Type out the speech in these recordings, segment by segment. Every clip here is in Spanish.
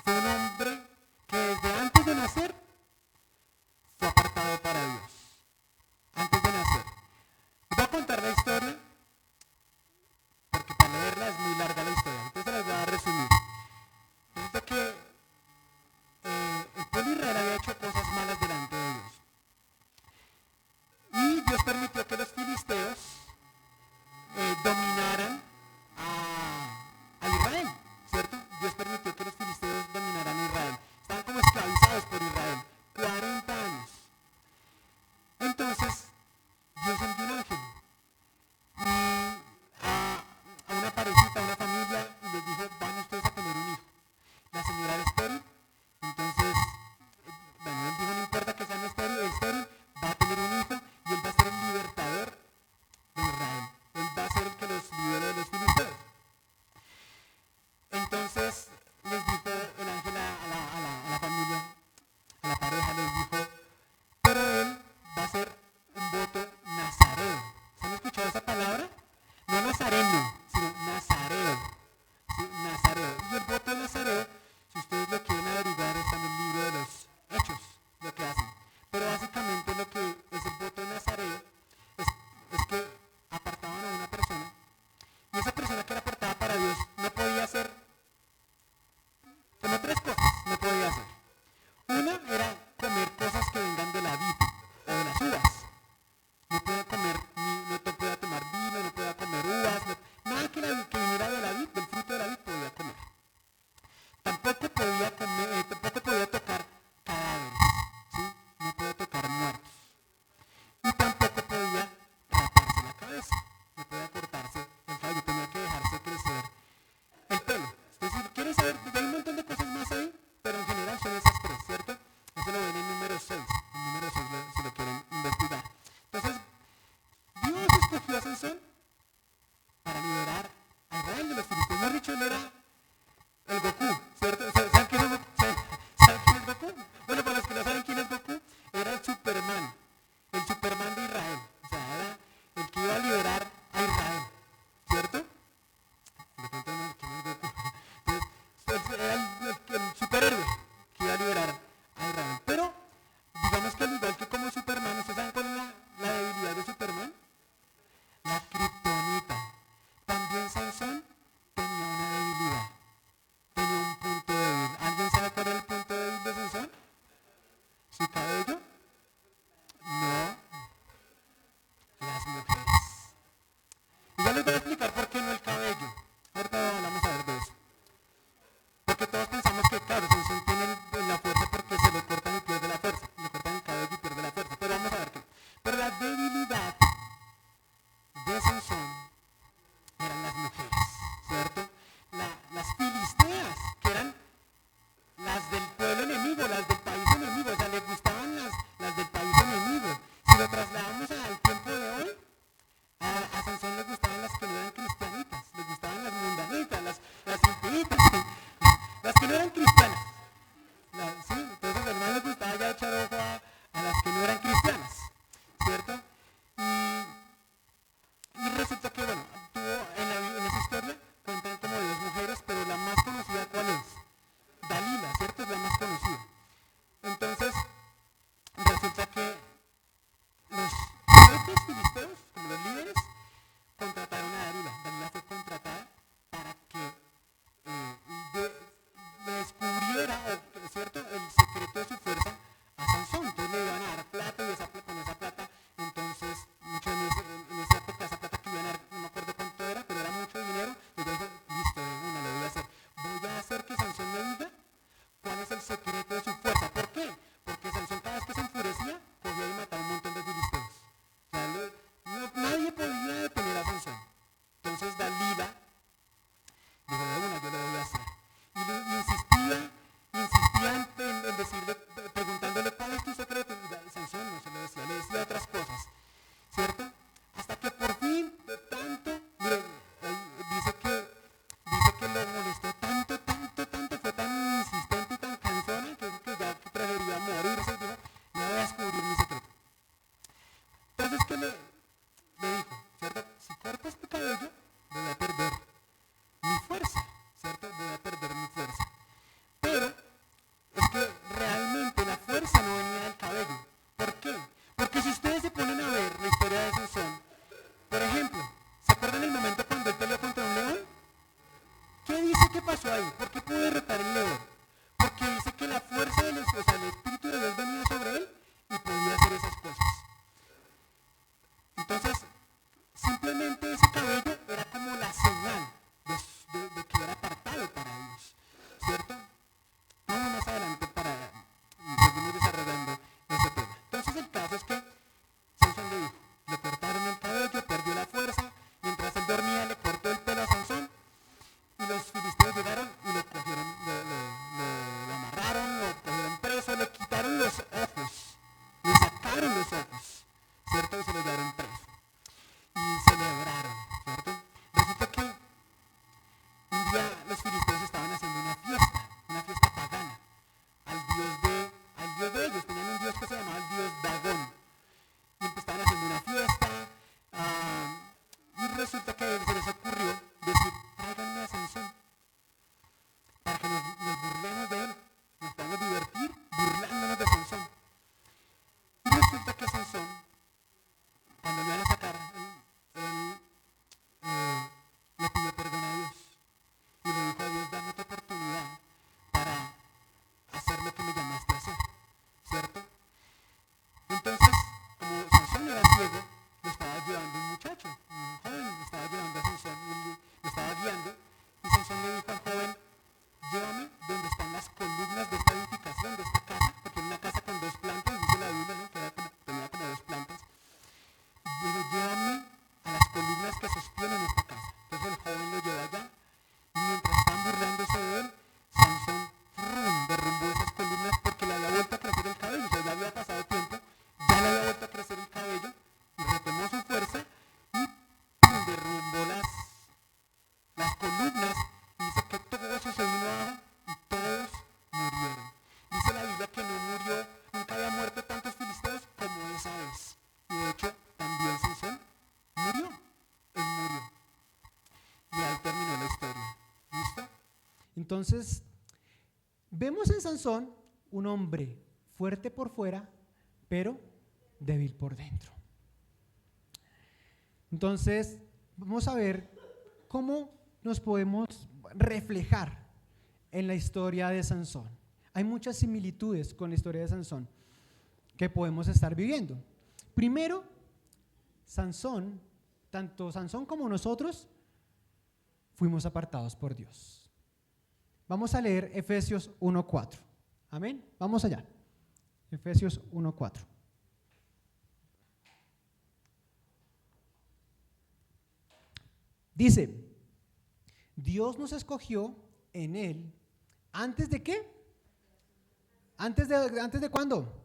fue un hombre que desde antes de nacer fue apartado para Dios. Antes de nacer. Voy a contar la historia porque para leerla es muy larga la historia. Entonces la voy a resumir. Resulta que el pueblo de Israel había hecho cosas malas delante de Dios. Y Dios permitió que los filisteos dominaran a Israel, ¿cierto? Dios permitió que los filisteos dominaran a Israel. Estaban como esclavizados por Israel, 40 años. Entonces, Dios envió un ángel a una parejita, a una familia, y les dijo, van ustedes a tener un hijo. La señora era estéril, entonces, bueno, él dijo, no importa que sean estéril, va a tener un hijo y él va a ser el libertador de Israel. Él va a ser el que los libere de los filisteos. Entonces les dijo el ángel a la familia, a la pareja, les dijo, pero él va a ser un voto nazareo. ¿Se han escuchado esa palabra? No nazareno, sino nazareo. ¿Sí? Nazareo. Y el voto nazareo, si ustedes lo quieren averiguar, está en el libro de los Hechos, lo que hacen. Pero básicamente lo que es el voto nazareo es que apartaban a una persona y esa persona que era apartada para Dios no podía hacer, como tres cosas no podía hacer. Una era comer cosas que vengan de la vid o de las uvas. No podía comer, no podía tomar vino, no podía comer uvas, nada que viniera de la vid, del fruto de la vid podía comer. Tampoco podía tocar cadáveres, ¿sí? No podía tocar muertos. Y tampoco podía raparse la cabeza, no podía cortarse el cabello, tenía que dejarse crecer el pelo. Es decir, ¿quieres saber? Hay un montón de cosas más ahí, pero en general son esas tres, ¿cierto? Eso lo ven en número 6, si lo quieren investigar. Entonces, Dios escogió a Sansón para liberar a Israel de los filisteos. Mejor dicho, él era el Goku, ¿cierto? ¿Saben quién es Goku? ¿Saben quién es Goku? Bueno, para los que no saben quién es Goku, era el Superman de Israel. O sea, era el que iba a liberar a Israel, ¿cierto? De pronto no, ¿quién es Goku? Entonces, era el superhéroe que iba a liberar a Israel. Pero, digamos que al igual que como Superman, ¿ustedes saben cuál es la debilidad de Superman? La kriptonita. También Sansón tenía una debilidad. Tenía un punto débil. ¿Alguien sabe cuál era el punto débil de Sansón? ¿Su cabello? No. Las mujeres. Y ya les voy a explicar por qué no el cabello. Ahorita vamos a ver de eso. Porque todos pensamos que, claro, Sansón tiene la fuerza porque se lo cortan y pierde la fuerza. Le cortan el cabello y pierde la fuerza. Pero vamos a ver qué. Pero la debilidad de Sansón eran las mujeres, ¿cierto? Las filisteas, que eran las del pueblo enemigo, las del país enemigo, o sea, les gustaban las del país enemigo. Si lo trasladamos al tiempo de hoy, a Sansón les gustaban las que no eran cristianitas, les gustaban las mundanitas, las impuritas, las que no eran cristianas. ¿Sí? Entonces a él les gustaba ya echar ojo a las que no eran cristianas, ¿cierto? Y resulta que, bueno, en esa historia cuentan como de dos mujeres, pero la más conocida, ¿cuál es? Dalila, ¿cierto? Es la más conocida. Entonces, resulta que los jefes filisteos, como los líderes, contrataron a Dalila. Dalila fue contratada para que descubriera, ¿cierto?, el secreto de su fuerza a Sansón. Entonces le iban a dar plata y con esa plata, entonces, mucho en esa época, esa plata que le iban a dar, no me acuerdo cuánto era, pero era mucho dinero. Y yo dije, listo, de una, lo voy a hacer. Voy a hacer que Sansón me diga cuál es el secreto de su fuerza. ¿Por qué? Porque Sansón cada vez que se enfurecía, cogía y mataba un montón de filisteos. O sea, nadie podía detener a Sansón. Entonces Dalila dijo, de una, yo lo voy a hacer. Y insistía en decirle, preguntándole cuál es tu secreto. Y Sansón no se lo decía, le decía otras cosas, ¿cierto? Hasta que por fin, de tanto, mire, dice que lo molestó tanto, fue tan insistente y tan cansona que Entonces, vemos en Sansón un hombre fuerte por fuera, pero débil por dentro. Entonces, vamos a ver cómo nos podemos reflejar en la historia de Sansón. Hay muchas similitudes con la historia de Sansón que podemos estar viviendo. Primero, Sansón, tanto Sansón como nosotros, fuimos apartados por Dios. Vamos a leer Efesios 1:4. Amén. Vamos allá. Efesios 1:4. Dice: Dios nos escogió en Él. ¿Antes de qué? ¿Antes de cuándo?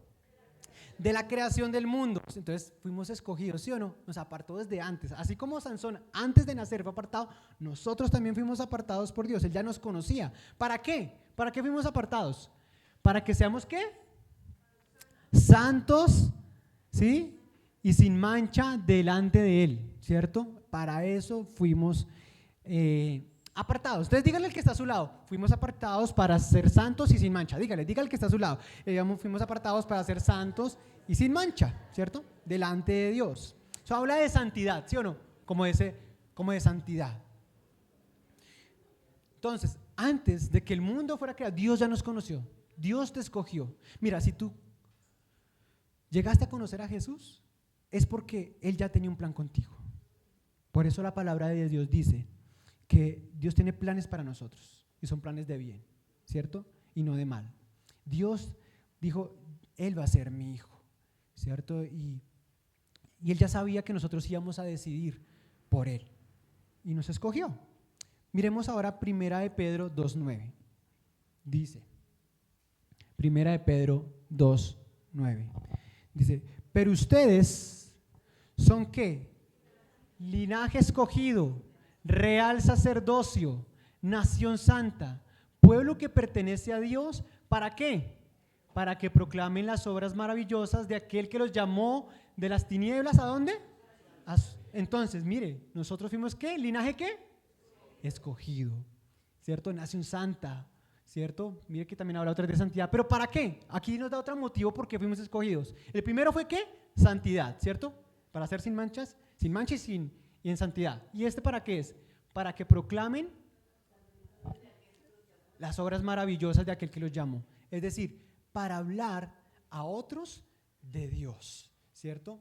De la creación del mundo. Entonces fuimos escogidos, ¿sí o no? Nos apartó desde antes. Así como Sansón antes de nacer fue apartado, nosotros también fuimos apartados por Dios. Él ya nos conocía. ¿Para qué? ¿Para qué fuimos apartados? Para que seamos ¿qué? Santos, ¿sí? Y sin mancha delante de Él, ¿cierto? Para eso fuimos apartados. Entonces díganle al que está a su lado: fuimos apartados para ser santos y sin mancha. Dígale al que está a su lado: fuimos apartados para ser santos y sin mancha, ¿cierto? Delante de Dios. Eso habla de santidad, ¿sí o no? Como de santidad. Entonces, antes de que el mundo fuera creado, Dios ya nos conoció. Dios te escogió. Mira, si tú llegaste a conocer a Jesús, es porque Él ya tenía un plan contigo. Por eso la palabra de Dios dice que Dios tiene planes para nosotros y son planes de bien, ¿cierto? Y no de mal. Dios dijo: Él va a ser mi hijo, ¿cierto? Y Él ya sabía que nosotros íbamos a decidir por Él y nos escogió. Miremos ahora Primera de Pedro 2:9. Dice, Primera de Pedro 2:9. Dice: pero ustedes son ¿qué? Linaje escogido, real sacerdocio, nación santa, pueblo que pertenece a Dios. ¿Para qué? Para que proclamen las obras maravillosas de aquel que los llamó de las tinieblas. ¿A dónde? Entonces, mire, nosotros fuimos ¿qué? ¿Linaje qué? Escogido, ¿cierto? Nación santa, ¿cierto? Mire que también habla otra vez de santidad. ¿Pero para qué? Aquí nos da otro motivo por qué fuimos escogidos. El primero fue ¿qué? Santidad, ¿cierto? Para ser sin mancha y en santidad. ¿Y este para qué es? Para que proclamen las obras maravillosas de aquel que los llamó. Es decir, para hablar a otros de Dios, ¿cierto?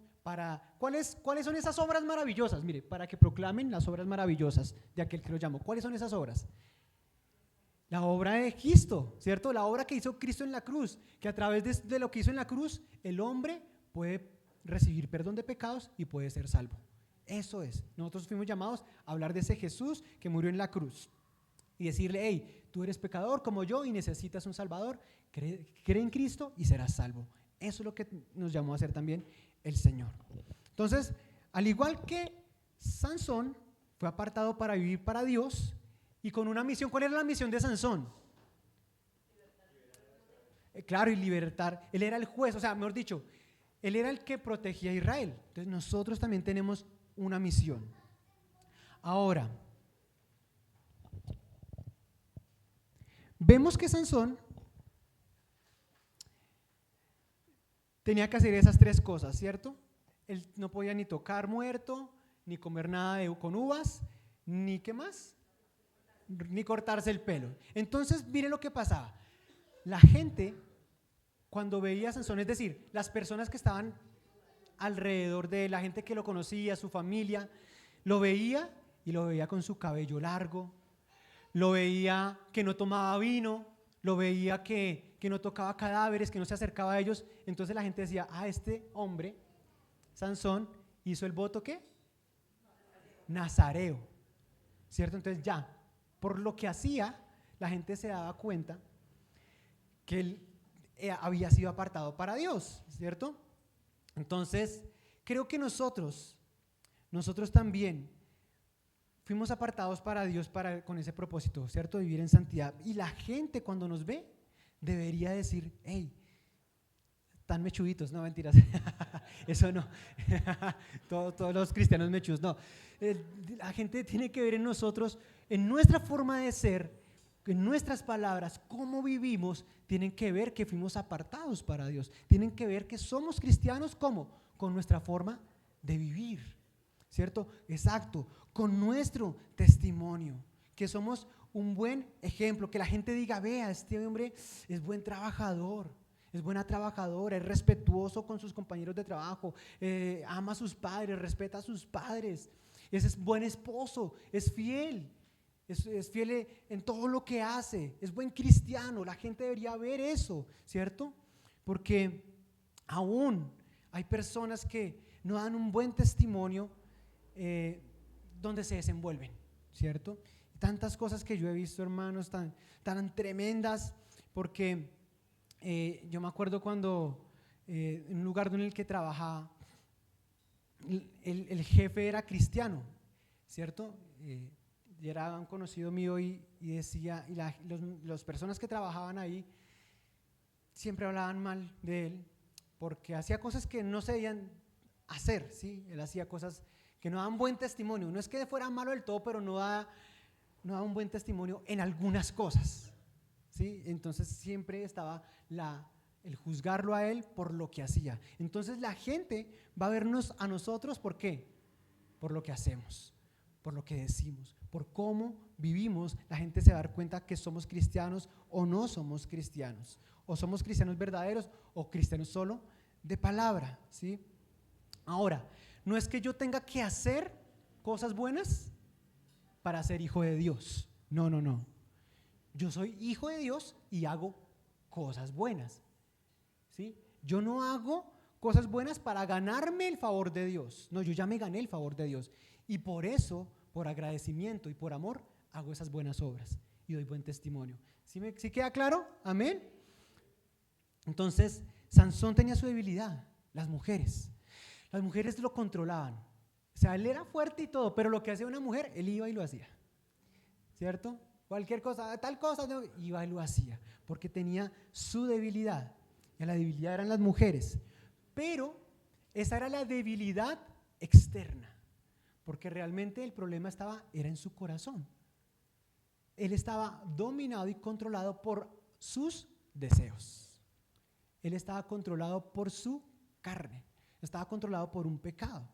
¿Cuáles son esas obras maravillosas? Mire, para que proclamen las obras maravillosas de aquel que los llamó. ¿Cuáles son esas obras? La obra de Cristo, ¿cierto? La obra que hizo Cristo en la cruz, que a través de lo que hizo en la cruz, el hombre puede recibir perdón de pecados y puede ser salvo. Eso es. Nosotros fuimos llamados a hablar de ese Jesús que murió en la cruz y decirle: hey, tú eres pecador como yo y necesitas un Salvador, cree en Cristo y serás salvo. Eso es lo que nos llamó a hacer también el Señor. Entonces, al igual que Sansón fue apartado para vivir para Dios y con una misión. ¿Cuál era la misión de Sansón? Claro, y libertar. Él era el juez, o sea, mejor dicho, él era el que protegía a Israel. Entonces nosotros también tenemos una misión. Ahora, vemos que Sansón tenía que hacer esas tres cosas, ¿cierto? Él no podía ni tocar muerto, ni comer nada con uvas, ni ¿qué más? Ni cortarse el pelo. Entonces, mire lo que pasaba. La gente, cuando veía a Sansón, es decir, las personas que estaban alrededor de él, la gente que lo conocía, su familia, lo veía y lo veía con su cabello largo, lo veía que no tomaba vino, lo veía que no tocaba cadáveres, que no se acercaba a ellos. Entonces la gente decía: este hombre, Sansón, hizo el voto ¿qué? Nazareo, ¿cierto? Entonces ya, por lo que hacía, la gente se daba cuenta que él había sido apartado para Dios, ¿cierto? Entonces, creo que nosotros también fuimos apartados para Dios con ese propósito, ¿cierto? Vivir en santidad. Y la gente cuando nos ve debería decir: hey, están mechuditos. No, mentiras. Eso no. Todos los cristianos mechudos, no. La gente tiene que ver en nosotros, en nuestra forma de ser, en nuestras palabras, cómo vivimos, tienen que ver que fuimos apartados para Dios. Tienen que ver que somos cristianos, ¿cómo? Con nuestra forma de vivir, ¿cierto? Exacto, con nuestro testimonio, que somos un buen ejemplo, que la gente diga, vea, este hombre es buen trabajador, es buena trabajadora, es respetuoso con sus compañeros de trabajo, ama a sus padres, respeta a sus padres, es buen esposo, es fiel. Es fiel en todo lo que hace, es buen cristiano. La gente debería ver eso, ¿cierto? Porque aún hay personas que no dan un buen testimonio donde se desenvuelven, ¿cierto? Tantas cosas que yo he visto, hermanos, tan tremendas, porque yo me acuerdo cuando en un lugar en el que trabajaba, el jefe era cristiano, ¿cierto? Y era un conocido mío y decía, y las personas que trabajaban ahí siempre hablaban mal de él porque hacía cosas que no se debían hacer, ¿sí? Él hacía cosas que no daban buen testimonio. No es que fuera malo del todo, pero no da un buen testimonio en algunas cosas, ¿sí? Entonces siempre estaba el juzgarlo a él por lo que hacía. Entonces la gente va a vernos a nosotros, ¿por qué? Por lo que hacemos, por lo que decimos, por cómo vivimos. La gente se va a dar cuenta que somos cristianos o no somos cristianos, o somos cristianos verdaderos o cristianos solo de palabra, ¿sí? Ahora, no es que yo tenga que hacer cosas buenas para ser hijo de Dios, no. Yo soy hijo de Dios y hago cosas buenas, ¿sí? Yo no hago cosas buenas para ganarme el favor de Dios, no, yo ya me gané el favor de Dios y por eso, por agradecimiento y por amor, hago esas buenas obras y doy buen testimonio. ¿Sí queda claro? Amén. Entonces, Sansón tenía su debilidad, las mujeres lo controlaban. O sea, él era fuerte y todo, pero lo que hacía una mujer, él iba y lo hacía, ¿cierto? Cualquier cosa, tal cosa, no, iba y lo hacía, porque tenía su debilidad, y la debilidad eran las mujeres, pero esa era la debilidad externa, porque realmente el problema era en su corazón. Él estaba dominado y controlado por sus deseos. Él estaba controlado por su carne, estaba controlado por un pecado.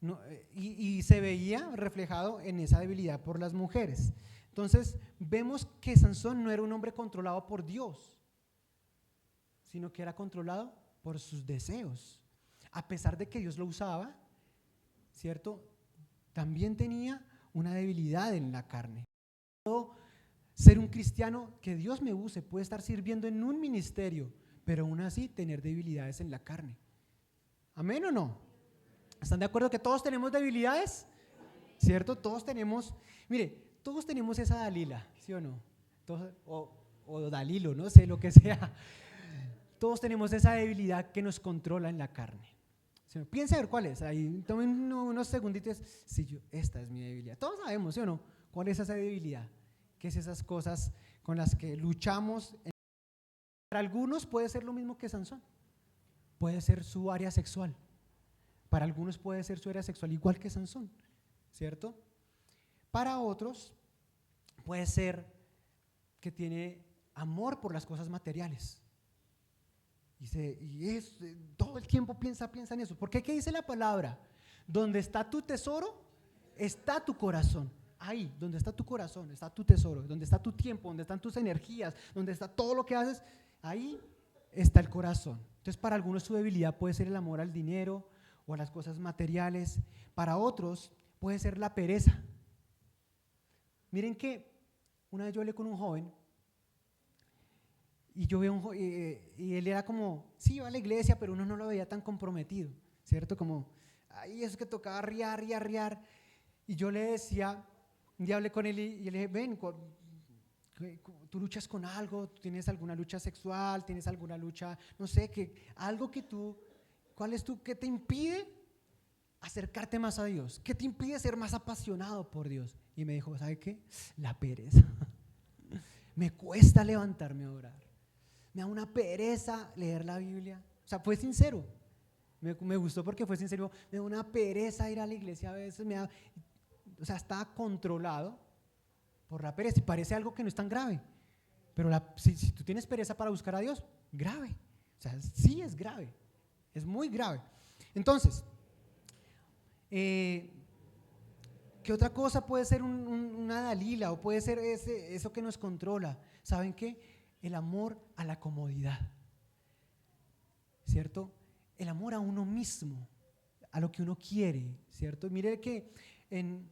No, y se veía reflejado en esa debilidad por las mujeres. Entonces vemos que Sansón no era un hombre controlado por Dios, sino que era controlado por sus deseos. A pesar de que Dios lo usaba, ¿cierto? También tenía una debilidad en la carne. Puedo ser un cristiano, que Dios me use, puede estar sirviendo en un ministerio, pero aún así tener debilidades en la carne. ¿Amén o no? ¿Están de acuerdo que todos tenemos debilidades? ¿Cierto? Todos tenemos esa Dalila, ¿sí o no? O Dalilo, no sé, lo que sea. Todos tenemos esa debilidad que nos controla en la carne. Piensa a ver cuál es. Ahí tomen unos segunditos. Sí, esta es mi debilidad. Todos sabemos, ¿sí o no? ¿Cuál es esa debilidad? ¿Qué es esas cosas con las que luchamos? Para algunos puede ser lo mismo que Sansón. Puede ser su área sexual. Para algunos puede ser su área sexual igual que Sansón, ¿cierto? Para otros puede ser que tiene amor por las cosas materiales. Todo el tiempo piensa en eso. ¿Por qué? ¿Qué dice la palabra? Donde está tu tesoro, está tu corazón. Ahí, donde está tu corazón, está tu tesoro. Donde está tu tiempo, donde están tus energías, donde está todo lo que haces, ahí está el corazón. Entonces, para algunos su debilidad puede ser el amor al dinero o a las cosas materiales. Para otros puede ser la pereza. Miren que una vez yo hablé con un joven y yo veo y él era como, sí, iba a la iglesia, pero uno no lo veía tan comprometido, ¿cierto? Como, ahí es que tocaba riar. Y yo le decía, un día hablé con él y le dije, ven, tú luchas con algo, tú tienes alguna lucha sexual, tienes alguna lucha, no sé, algo que tú, ¿qué te impide acercarte más a Dios? ¿Qué te impide ser más apasionado por Dios? Y me dijo, ¿sabe qué? La pereza. Me cuesta levantarme a orar. Me da una pereza leer la Biblia. O sea, fue sincero. Me gustó porque fue sincero. Me da una pereza ir a la iglesia a veces. O sea, estaba controlado por la pereza. Y parece algo que no es tan grave. Pero si tú tienes pereza para buscar a Dios, grave. O sea, sí es grave. Es muy grave. Entonces, ¿qué otra cosa puede ser una Dalila o puede ser eso que nos controla? ¿Saben qué? El amor a la comodidad, ¿cierto? El amor a uno mismo, a lo que uno quiere, ¿cierto? Mire que en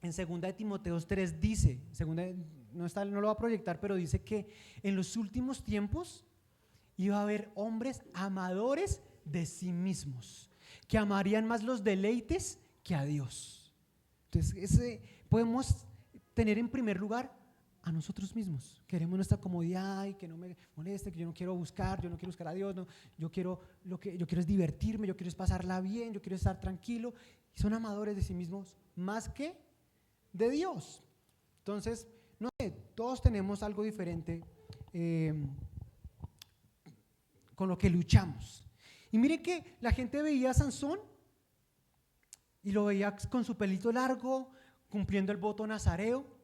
2 de Timoteo 3 dice, no lo va a proyectar, pero dice que en los últimos tiempos iba a haber hombres amadores de sí mismos, que amarían más los deleites que a Dios. Entonces, podemos tener en primer lugar a nosotros mismos. Queremos nuestra comodidad y que no me moleste, que yo no quiero buscar a Dios, no, yo quiero es divertirme, yo quiero es pasarla bien, yo quiero estar tranquilo. Y son amadores de sí mismos más que de Dios. Entonces, no sé, todos tenemos algo diferente con lo que luchamos. Y mire que la gente veía a Sansón y lo veía con su pelito largo, cumpliendo el voto nazareo,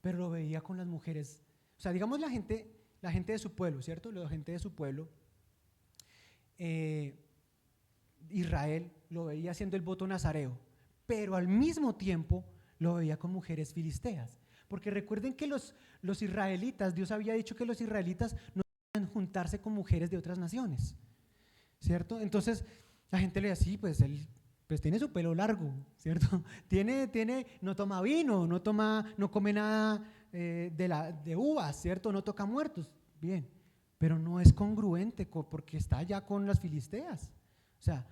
pero lo veía con las mujeres. O sea, digamos la gente de su pueblo, ¿cierto? La gente de su pueblo, Israel, lo veía haciendo el voto nazareo, pero al mismo tiempo lo veía con mujeres filisteas. Porque recuerden que los israelitas, Dios había dicho que los israelitas no debían juntarse con mujeres de otras naciones, ¿cierto? Entonces la gente le decía, sí, pues él tiene su pelo largo, ¿cierto? No toma vino, no come nada de uvas, ¿cierto? No toca muertos, bien, pero no es congruente porque está ya con las filisteas. O sea,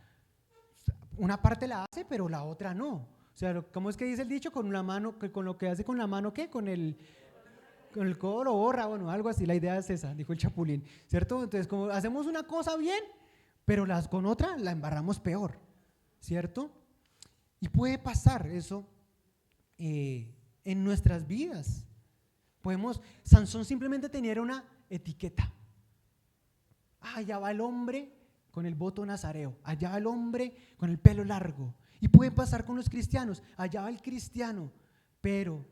una parte la hace, pero la otra no. O sea, ¿cómo es que dice el dicho? Con lo que hace con la mano, ¿qué? Con el codo lo borra, bueno, algo así, la idea es esa, dijo el Chapulín, ¿cierto? Entonces, como hacemos una cosa bien, pero con otra la embarramos peor, ¿cierto? Y puede pasar eso en nuestras vidas. Sansón simplemente tenía una etiqueta. Allá va el hombre con el voto nazareo, allá va el hombre con el pelo largo. Y puede pasar con los cristianos, allá va el cristiano, pero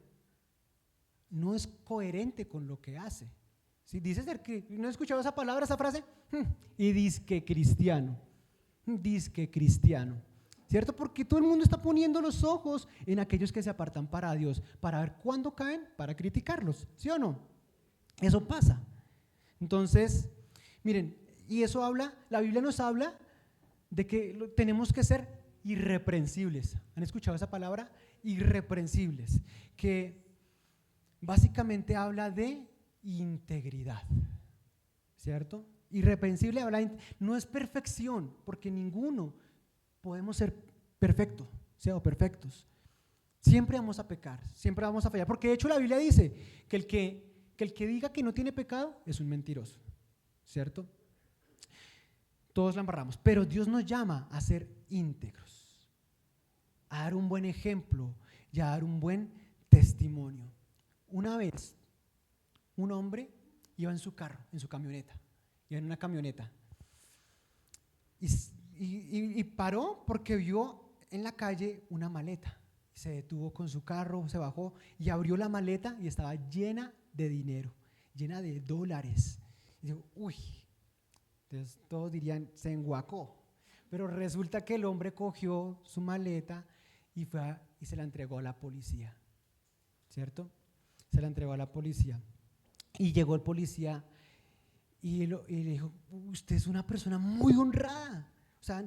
no es coherente con lo que hace. ¿Sí? Dice ser que, ¿no he escuchado esa palabra, esa frase? Y dizque cristiano, ¿cierto? Porque todo el mundo está poniendo los ojos en aquellos que se apartan para Dios, para ver cuándo caen, para criticarlos, ¿sí o no? Eso pasa. Entonces, miren, y eso la Biblia nos habla de que tenemos que ser irreprensibles. ¿Han escuchado esa palabra? Irreprensibles, que básicamente habla de integridad, ¿cierto? Irreprensible no es perfección, porque ninguno podemos ser perfectos, o perfectos. Siempre vamos a pecar, siempre vamos a fallar, porque de hecho la Biblia dice que el que diga que no tiene pecado es un mentiroso, ¿cierto? Todos la embarramos, pero Dios nos llama a ser íntegros, a dar un buen ejemplo y a dar un buen testimonio. Una vez, un hombre iba en su carro, en su camioneta, iba en una camioneta y paró porque vio en la calle una maleta. Se detuvo con su carro, se bajó y abrió la maleta y estaba llena de dinero, llena de dólares. Y dijo, uy, entonces todos dirían, se enguacó. Pero resulta que el hombre cogió su maleta y se la entregó a la policía, ¿cierto? Se la entregó a la policía. Y llegó el policía y le dijo, usted es una persona muy honrada. O sea,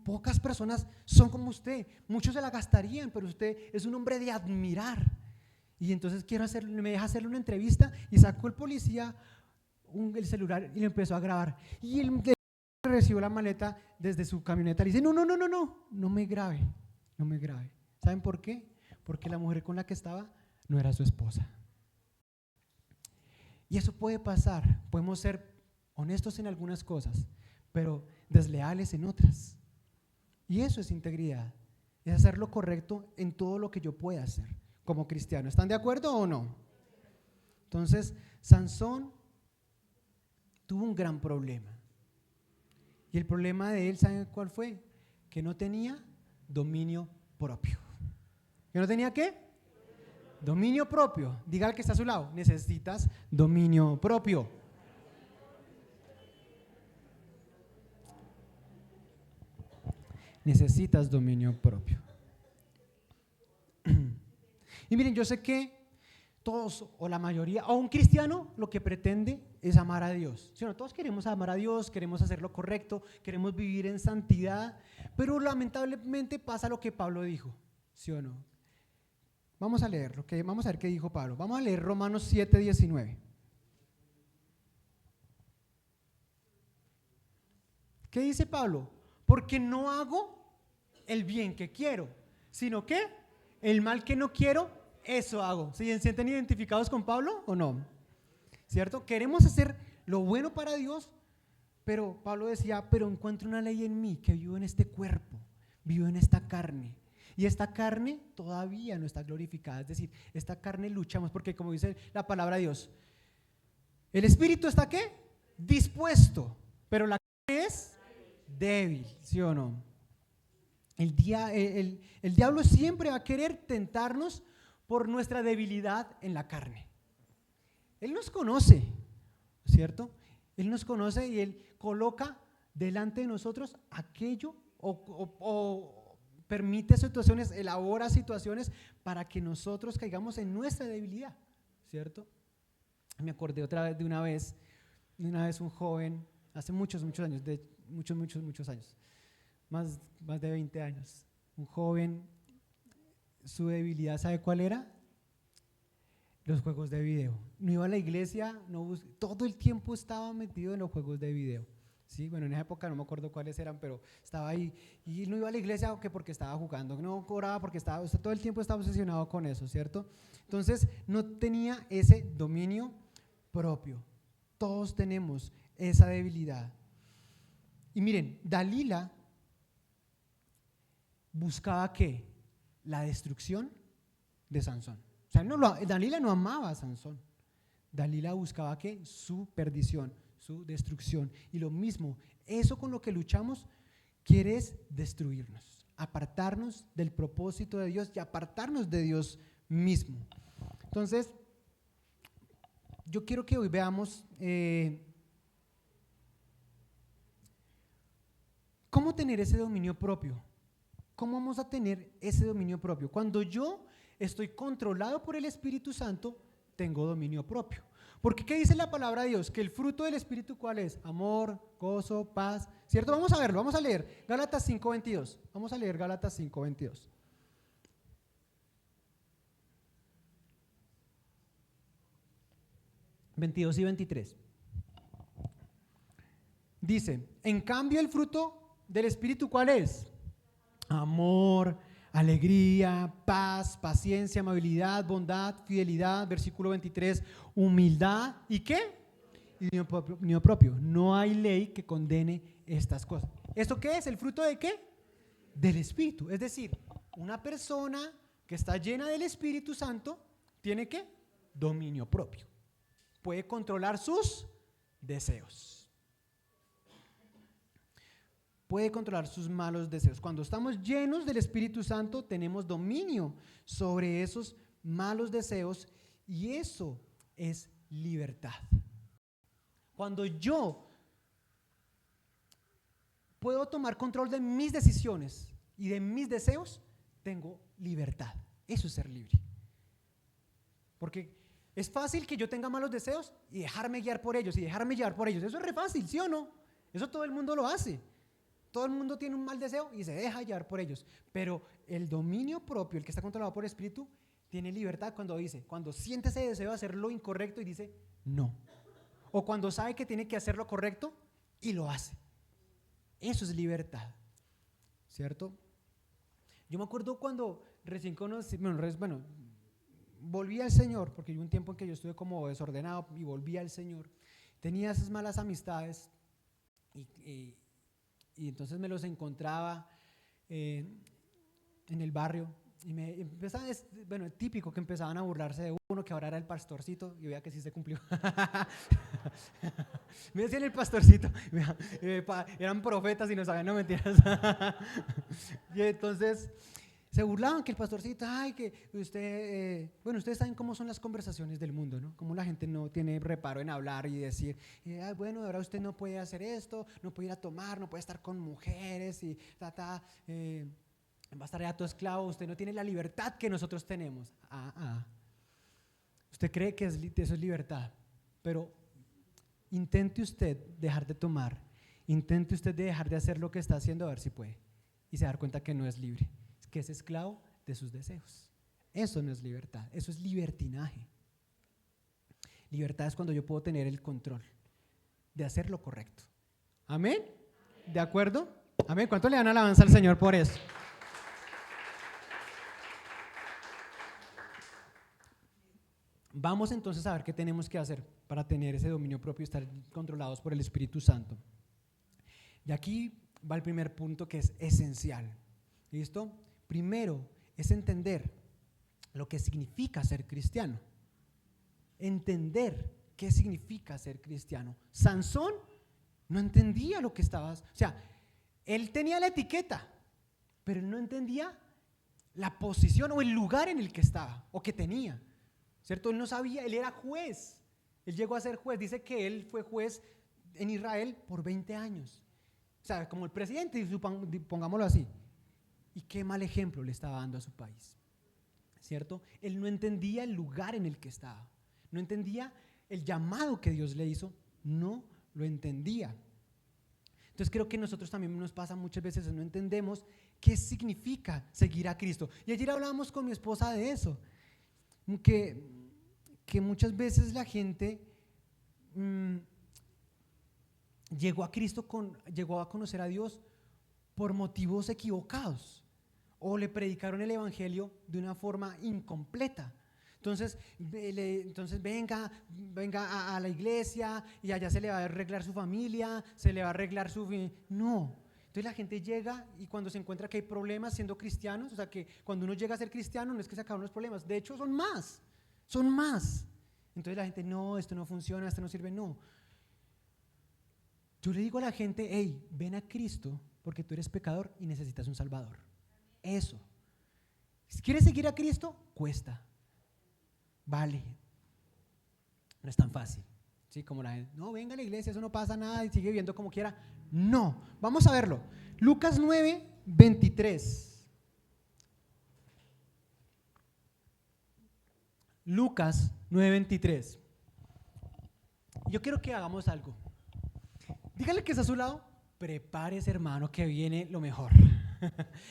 pocas personas son como usted. Muchos se la gastarían, pero usted es un hombre de admirar. Y entonces me deja hacerle una entrevista y sacó el policía el celular y lo empezó a grabar. Y él recibió la maleta desde su camioneta y le dice, no me grabe. ¿Saben por qué? Porque la mujer con la que estaba no era su esposa. Y eso puede pasar, podemos ser honestos en algunas cosas, pero desleales en otras. Y eso es integridad, es hacer lo correcto en todo lo que yo pueda hacer como cristiano. ¿Están de acuerdo o no? Entonces, Sansón tuvo un gran problema. Y el problema de él, ¿saben cuál fue? Que no tenía dominio propio. ¿Que no tenía qué? Dominio propio. Diga al que está a su lado, necesitas dominio propio. Necesitas dominio propio. Y miren, yo sé que todos o la mayoría, o un cristiano lo que pretende es amar a Dios. ¿Sí o no? Todos queremos amar a Dios, queremos hacer lo correcto, queremos vivir en santidad, pero lamentablemente pasa lo que Pablo dijo, ¿sí o no? Vamos a leer vamos a ver qué dijo Pablo. Vamos a leer Romanos 7:19. ¿Qué dice Pablo? Porque no hago el bien que quiero, sino que el mal que no quiero, eso hago. ¿Se sienten identificados con Pablo o no? ¿Cierto? Queremos hacer lo bueno para Dios, pero Pablo decía, pero encuentro una ley en mí, que vivo en este cuerpo, vivo en esta carne. Y esta carne todavía no está glorificada, es decir, esta carne luchamos, porque como dice la palabra de Dios, el espíritu está ¿qué? Dispuesto, pero la carne es débil, ¿sí o no? El diablo siempre va a querer tentarnos por nuestra debilidad en la carne. Él nos conoce, ¿cierto? Él nos conoce y Él coloca delante de nosotros aquello o permite situaciones, elabora situaciones para que nosotros caigamos en nuestra debilidad, ¿cierto? Me acordé otra vez de una vez un joven, hace muchos años, muchos años, más de 20 años, un joven, su debilidad, ¿sabe cuál era? Los juegos de video. No iba a la iglesia, todo el tiempo estaba metido en los juegos de video. Sí, bueno, en esa época no me acuerdo cuáles eran, pero estaba ahí y no iba a la iglesia porque estaba jugando, no oraba porque todo el tiempo estaba obsesionado con eso, ¿cierto? Entonces no tenía ese dominio propio. Todos tenemos esa debilidad. Y miren, Dalila buscaba ¿qué? La destrucción de Sansón. O sea, Dalila no amaba a Sansón. Dalila buscaba ¿qué? Su perdición, su destrucción. Y lo mismo, eso con lo que luchamos quiere es destruirnos, apartarnos del propósito de Dios y apartarnos de Dios mismo. Entonces, yo quiero que hoy veamos cómo tener ese dominio propio. ¿Cómo vamos a tener ese dominio propio? Cuando yo estoy controlado por el Espíritu Santo, tengo dominio propio. Porque ¿qué dice la palabra de Dios? Que el fruto del Espíritu, ¿cuál es? Amor, gozo, paz, ¿cierto? Vamos a verlo, vamos a leer Gálatas 5:22. Vamos a leer Gálatas 5:22. (22 y 23). Dice, en cambio el fruto del Espíritu, ¿cuál es? Amor, alegría, paz, paciencia, amabilidad, bondad, fidelidad, versículo 23, humildad, ¿y qué? Y dominio propio. No hay ley que condene estas cosas. ¿Esto qué es? ¿El fruto de qué? Del Espíritu. Es decir, una persona que está llena del Espíritu Santo tiene ¿qué? Dominio propio. Puede controlar sus deseos. Puede controlar sus malos deseos. Cuando estamos llenos del Espíritu Santo, tenemos dominio sobre esos malos deseos y eso es libertad. Cuando yo puedo tomar control de mis decisiones y de mis deseos, tengo libertad. Eso es ser libre. Porque es fácil que yo tenga malos deseos y dejarme guiar por ellos y dejarme llevar por ellos. Eso es re fácil, ¿sí o no? Eso todo el mundo lo hace. Todo el mundo tiene un mal deseo y se deja llevar por ellos. Pero el dominio propio, el que está controlado por el Espíritu, tiene libertad cuando siente ese deseo de hacer lo incorrecto y dice no. O cuando sabe que tiene que hacer lo correcto y lo hace. Eso es libertad, ¿cierto? Yo me acuerdo cuando recién conocí, volví al Señor, porque hubo un tiempo en que yo estuve como desordenado y volví al Señor. Tenía esas malas amistades y entonces me los encontraba en el barrio y me empezaban, típico que empezaban a burlarse de uno, que ahora era el pastorcito, y vea que sí se cumplió. Me decían el pastorcito, eran profetas y no sabían, no mentiras. Y entonces Se burlaban que el pastorcito, ay, que usted, bueno, ustedes saben cómo son las conversaciones del mundo, ¿no? Cómo la gente no tiene reparo en hablar y decir, "Ay, bueno, ahora usted no puede hacer esto, no puede ir a tomar, no puede estar con mujeres y va a estar ya todo esclavo, usted no tiene la libertad que nosotros tenemos". Usted cree que eso es libertad, pero intente usted dejar de tomar, intente usted dejar de hacer lo que está haciendo a ver si puede y se dar cuenta que no es libre, que es esclavo de sus deseos. Eso no es libertad, eso es libertinaje. Libertad es cuando yo puedo tener el control de hacer lo correcto. ¿Amén? ¿De acuerdo? Amén. ¿Cuánto le dan alabanza al Señor por eso? Vamos entonces a ver qué tenemos que hacer para tener ese dominio propio y estar controlados por el Espíritu Santo. Y aquí va el primer punto que es esencial. ¿Listo? Primero es entender lo que significa ser cristiano. Entender qué significa ser cristiano. Sansón no entendía lo que estaba, o sea, él tenía la etiqueta, pero él no entendía la posición o el lugar en el que estaba o que tenía, ¿cierto? Él no sabía, él era juez, él llegó a ser juez, dice que él fue juez en Israel por 20 años, o sea, como el presidente, pongámoslo así. Y qué mal ejemplo le estaba dando a su país, ¿cierto? Él no entendía el lugar en el que estaba, no entendía el llamado que Dios le hizo, no lo entendía. Entonces creo que nosotros también nos pasa muchas veces, no entendemos qué significa seguir a Cristo. Y ayer hablábamos con mi esposa de eso, que muchas veces la gente llegó a conocer a Dios por motivos equivocados o le predicaron el evangelio de una forma incompleta. Entonces venga a la iglesia y allá se le va a arreglar su familia, se le va a arreglar no. Entonces la gente llega y cuando se encuentra que hay problemas siendo cristianos, o sea que cuando uno llega a ser cristiano no es que se acaban los problemas, de hecho son más. Entonces la gente, no, esto no funciona, esto no sirve, no. Yo le digo a la gente, hey, ven a Cristo porque tú eres pecador y necesitas un Salvador. Eso. Si quieres seguir a Cristo, cuesta. Vale. No es tan fácil. ¿Sí? Como la gente, no, venga a la iglesia, eso no pasa nada y sigue viviendo como quiera. No. Vamos a verlo. Lucas 9, 23. Lucas 9, 23. Yo quiero que hagamos algo. Dígale que está a su lado, prepárese hermano que viene lo mejor.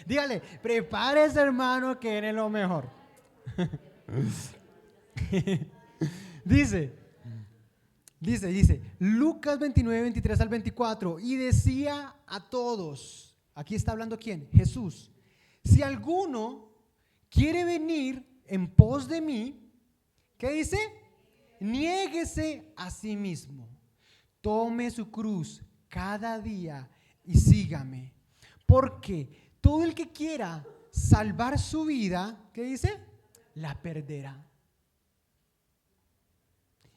Dígale, prepárese hermano que viene lo mejor. Dice, Lucas 29, 23 al 24, y decía a todos, aquí está hablando ¿quién? Jesús, si alguno quiere venir en pos de mí, ¿qué dice? Niéguese a sí mismo. Tome su cruz cada día y sígame. Porque todo el que quiera salvar su vida, ¿qué dice? La perderá.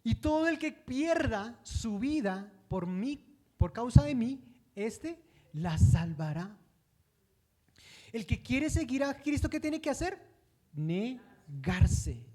Y todo el que pierda su vida por mí, por causa de mí, la salvará. El que quiere seguir a Cristo, ¿qué tiene que hacer? Negarse.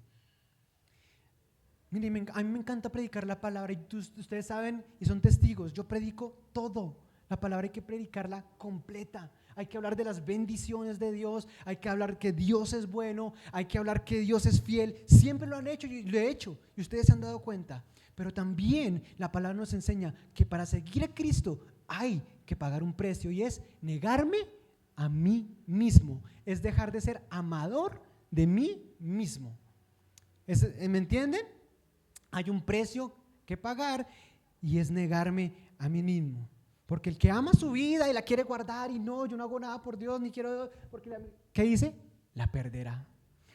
Miren, a mí me encanta predicar la palabra y ustedes saben y son testigos, yo predico todo, la palabra hay que predicarla completa, hay que hablar de las bendiciones de Dios, hay que hablar que Dios es bueno, hay que hablar que Dios es fiel, siempre lo han hecho y lo he hecho y ustedes se han dado cuenta, pero también la palabra nos enseña que para seguir a Cristo hay que pagar un precio y es negarme a mí mismo, es dejar de ser amador de mí mismo. ¿Me entienden? Hay un precio que pagar y es negarme a mí mismo. Porque el que ama su vida y la quiere guardar y no, yo no hago nada por Dios, ni quiero, ¿qué dice? La perderá.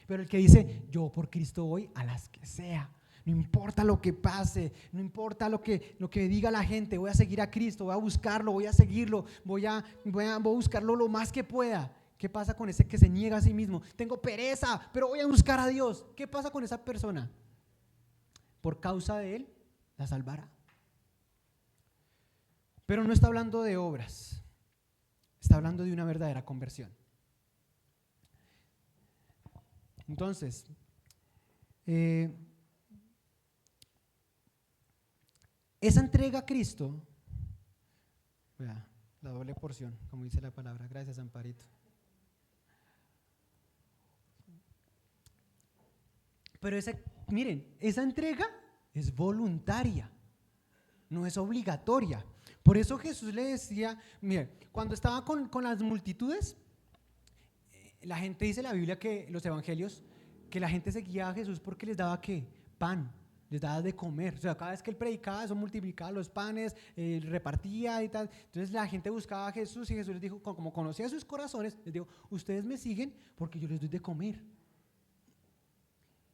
Pero el que dice, yo por Cristo voy a las que sea, no importa lo que pase, no importa lo que diga la gente, voy a seguir a Cristo, voy a buscarlo, voy a seguirlo, voy a buscarlo lo más que pueda. ¿Qué pasa con ese que se niega a sí mismo? Tengo pereza, pero voy a buscar a Dios. ¿Qué pasa con esa persona? Por causa de él, la salvará. Pero no está hablando de obras, está hablando de una verdadera conversión. Entonces, esa entrega a Cristo, vea, la doble porción, como dice la palabra. Gracias, Amparito. Pero miren, esa entrega es voluntaria, no es obligatoria. Por eso Jesús le decía, mire, cuando estaba con las multitudes, la gente dice en la Biblia, que los evangelios, que la gente seguía a Jesús porque les daba ¿qué? Pan, les daba de comer. O sea, cada vez que él predicaba, eso multiplicaba los panes, repartía y tal. Entonces la gente buscaba a Jesús y Jesús les dijo, como conocía sus corazones, les dijo, ustedes me siguen porque yo les doy de comer.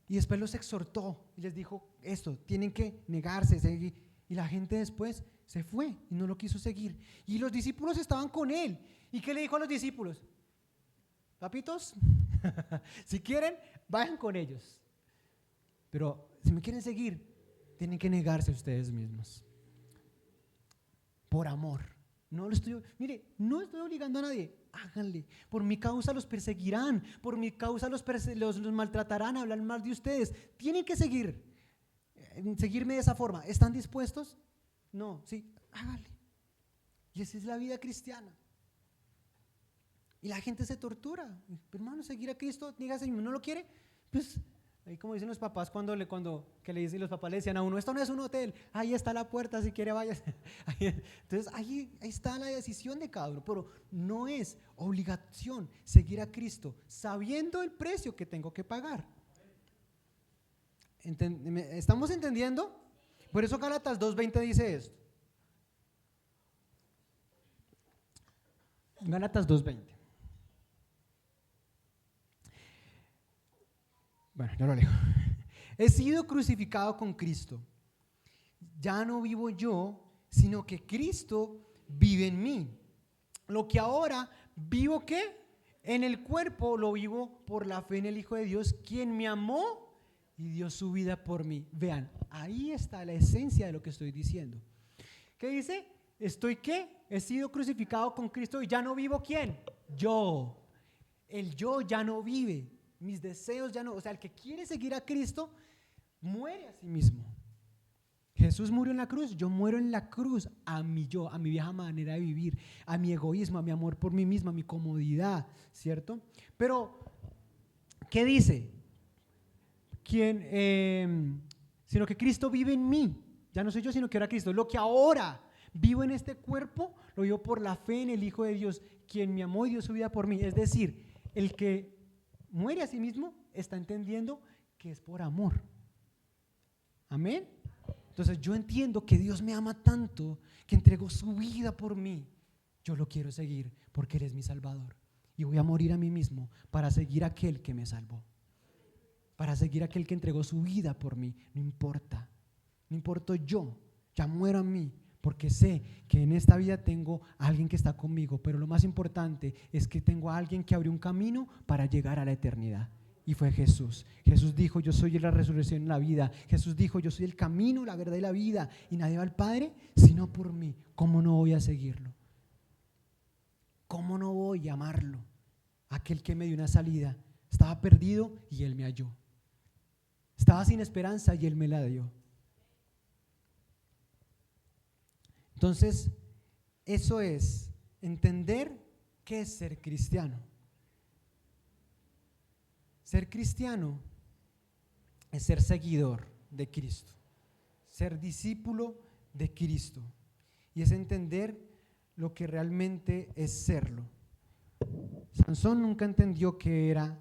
Y después los exhortó y les dijo esto, tienen que negarse, seguir. Y la gente después se fue y no lo quiso seguir. Y los discípulos estaban con él. ¿Y qué le dijo a los discípulos? Papitos, si quieren, vayan con ellos. Pero si me quieren seguir, tienen que negarse ustedes mismos. Por amor. No estoy obligando a nadie. Háganle. Por mi causa los perseguirán. Por mi causa los maltratarán, hablan mal de ustedes. Tienen que seguirme de esa forma. ¿Están dispuestos? No, sí, háganle. Y esa es la vida cristiana. Y la gente se tortura. Hermano, seguir a Cristo, dígase, ¿no lo quiere? Pues, ahí como dicen los papás que le dicen, los papás le decían a uno, esto no es un hotel, ahí está la puerta, si quiere vaya. Entonces, ahí está la decisión de cada uno, pero no es obligación seguir a Cristo, sabiendo el precio que tengo que pagar. ¿Estamos entendiendo? Por eso Gálatas 2:20 dice esto. Gálatas 2:20. Bueno, yo lo leo. He sido crucificado con Cristo. Ya no vivo yo, sino que Cristo vive en mí. Lo que ahora vivo, ¿qué? En el cuerpo lo vivo por la fe en el Hijo de Dios, quien me amó y dio su vida por mí. Vean, ahí está la esencia de lo que estoy diciendo. ¿Qué dice? ¿Qué? He sido crucificado con Cristo y ya no vivo, ¿quién? Yo. El yo ya no vive. Mis deseos ya no, o sea, el que quiere seguir a Cristo muere a sí mismo. Jesús murió en la cruz, yo muero en la cruz a mi yo, a mi vieja manera de vivir, a mi egoísmo, a mi amor por mí misma, a mi comodidad, ¿cierto? Pero, ¿qué dice? Sino que Cristo vive en mí, ya no soy yo, sino que ahora Cristo. Lo que ahora vivo en este cuerpo, lo vivo por la fe en el Hijo de Dios, quien me amó y dio su vida por mí. Es decir, el que muere a sí mismo está entendiendo que es por amor. Amén. Entonces yo entiendo que Dios me ama tanto que entregó su vida por mí. Yo lo quiero seguir porque Él es mi Salvador y voy a morir a mí mismo para seguir a aquel que me salvó, para seguir a aquel que entregó su vida por mí. No importo yo, ya muero a mí, porque sé que en esta vida tengo a alguien que está conmigo, pero lo más importante es que tengo a alguien que abrió un camino para llegar a la eternidad, y fue Jesús. Jesús dijo, yo soy la resurrección y la vida. Jesús dijo, yo soy el camino, la verdad y la vida, y nadie va al Padre sino por mí. ¿Cómo no voy a seguirlo? ¿Cómo no voy a amarlo? Aquel que me dio una salida. Estaba perdido y Él me halló. Estaba sin esperanza y Él me la dio. Entonces, eso es entender qué es ser cristiano. Ser cristiano es ser seguidor de Cristo, ser discípulo de Cristo, y es entender lo que realmente es serlo. Sansón nunca entendió que era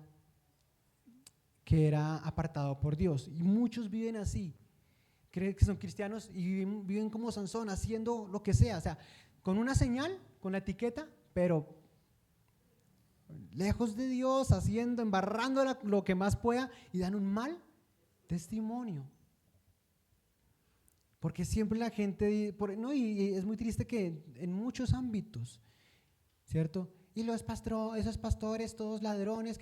apartado por Dios, y muchos viven así. Creen que son cristianos y viven como Sansón, haciendo lo que sea, o sea, con una señal, con la etiqueta, pero lejos de Dios, embarrando lo que más pueda, y dan un mal testimonio. Porque siempre la gente, y es muy triste que en muchos ámbitos, ¿cierto? Y esos pastores, todos ladrones,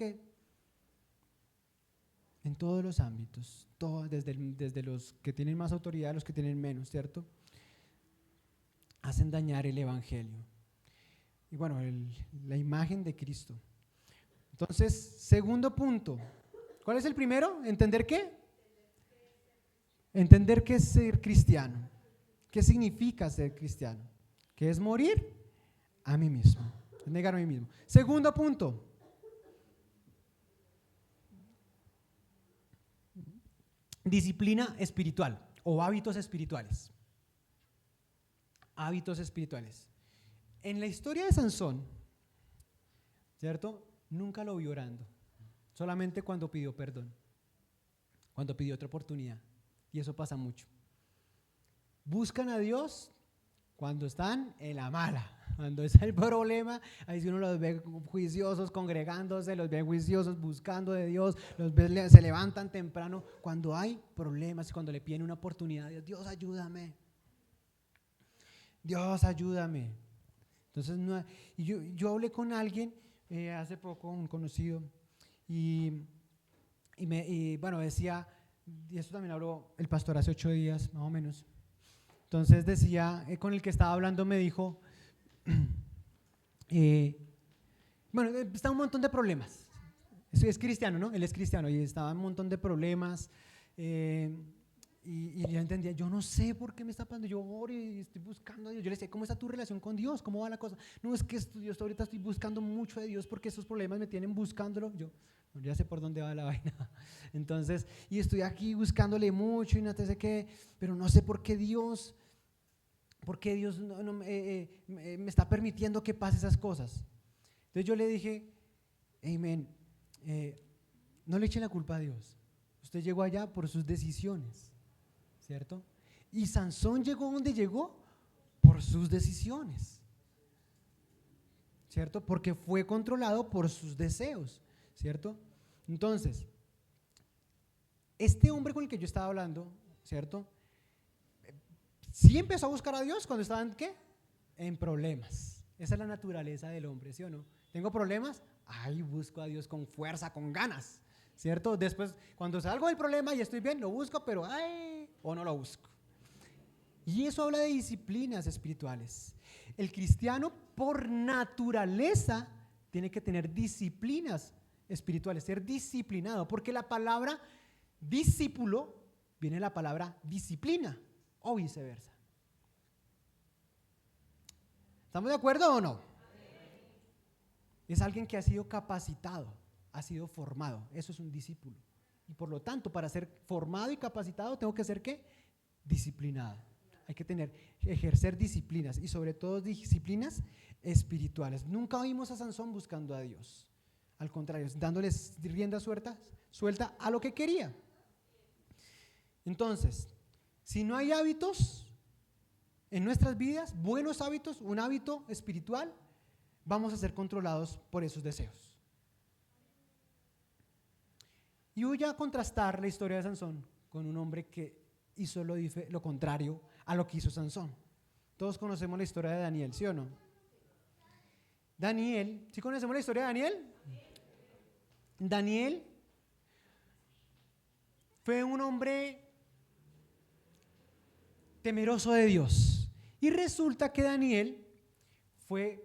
en todos los ámbitos, desde los que tienen más autoridad a los que tienen menos, ¿cierto? Hacen dañar el evangelio. Y bueno, la imagen de Cristo. Entonces, segundo punto, ¿Cuál es el primero? ¿Entender qué? Entender qué es ser cristiano. ¿Qué significa ser cristiano? ¿Qué es morir? A mí mismo. Es negar a mí mismo. Segundo punto. Disciplina espiritual o hábitos espirituales. Hábitos espirituales. En la historia de Sansón, ¿cierto? Nunca lo vi orando. Solamente cuando pidió perdón. Cuando pidió otra oportunidad. Y eso pasa mucho. Buscan a Dios cuando están en la mala. Cuando es el problema, ahí si uno los ve juiciosos, congregándose, los ve juiciosos, buscando de Dios, los ve, se levantan temprano. Cuando hay problemas, cuando le piden una oportunidad, Dios ayúdame. Dios ayúdame. Entonces, no, yo hablé con alguien hace poco, un conocido, y bueno, decía, y esto también habló el pastor hace 8 días, más o menos. Entonces decía, con el que estaba hablando me dijo, bueno, está un montón de problemas. Es cristiano, ¿no? Él es cristiano y estaba un montón de problemas. Y yo entendía, yo no sé por qué me está pasando, yo oro y estoy buscando a Dios. Yo le decía, ¿cómo está tu relación con Dios? ¿Cómo va la cosa? No, es que yo ahorita estoy buscando mucho de Dios porque esos problemas me tienen buscándolo. Yo ya sé por dónde va la vaina. Entonces, y estoy aquí buscándole mucho y no sé qué, pero no sé por qué Dios me está permitiendo que pase esas cosas. Entonces yo le dije, amén, no le echen la culpa a Dios. Usted llegó allá por sus decisiones, ¿cierto? Y Sansón llegó donde llegó por sus decisiones, ¿cierto? Porque fue controlado por sus deseos, ¿cierto? Entonces, este hombre con el que yo estaba hablando, ¿cierto? Sí empezó a buscar a Dios cuando estaba en ¿qué? En problemas. Esa es la naturaleza del hombre, ¿sí o no? ¿Tengo problemas? Ay, busco a Dios con fuerza, con ganas, ¿cierto? Después, cuando salgo del problema y estoy bien, lo busco, pero ay, o no lo busco. Y eso habla de disciplinas espirituales. El cristiano, por naturaleza, tiene que tener disciplinas espirituales, ser disciplinado, porque la palabra discípulo viene de la palabra disciplina o viceversa. ¿Estamos de acuerdo o no? Es alguien que ha sido capacitado, ha sido formado. Eso es un discípulo. Y por lo tanto, para ser formado y capacitado, tengo que ser ¿qué? Disciplinado. Hay que ejercer disciplinas y sobre todo disciplinas espirituales. Nunca oímos a Sansón buscando a Dios. Al contrario, dándoles rienda suelta a lo que quería. Entonces, si no hay hábitos en nuestras vidas, buenos hábitos, un hábito espiritual, vamos a ser controlados por esos deseos. Y voy a contrastar la historia de Sansón con un hombre que hizo lo contrario a lo que hizo Sansón. Todos conocemos la historia de Daniel, ¿sí o no? Daniel, ¿sí conocemos la historia de Daniel? Daniel fue un hombre temeroso de Dios. Y resulta que Daniel fue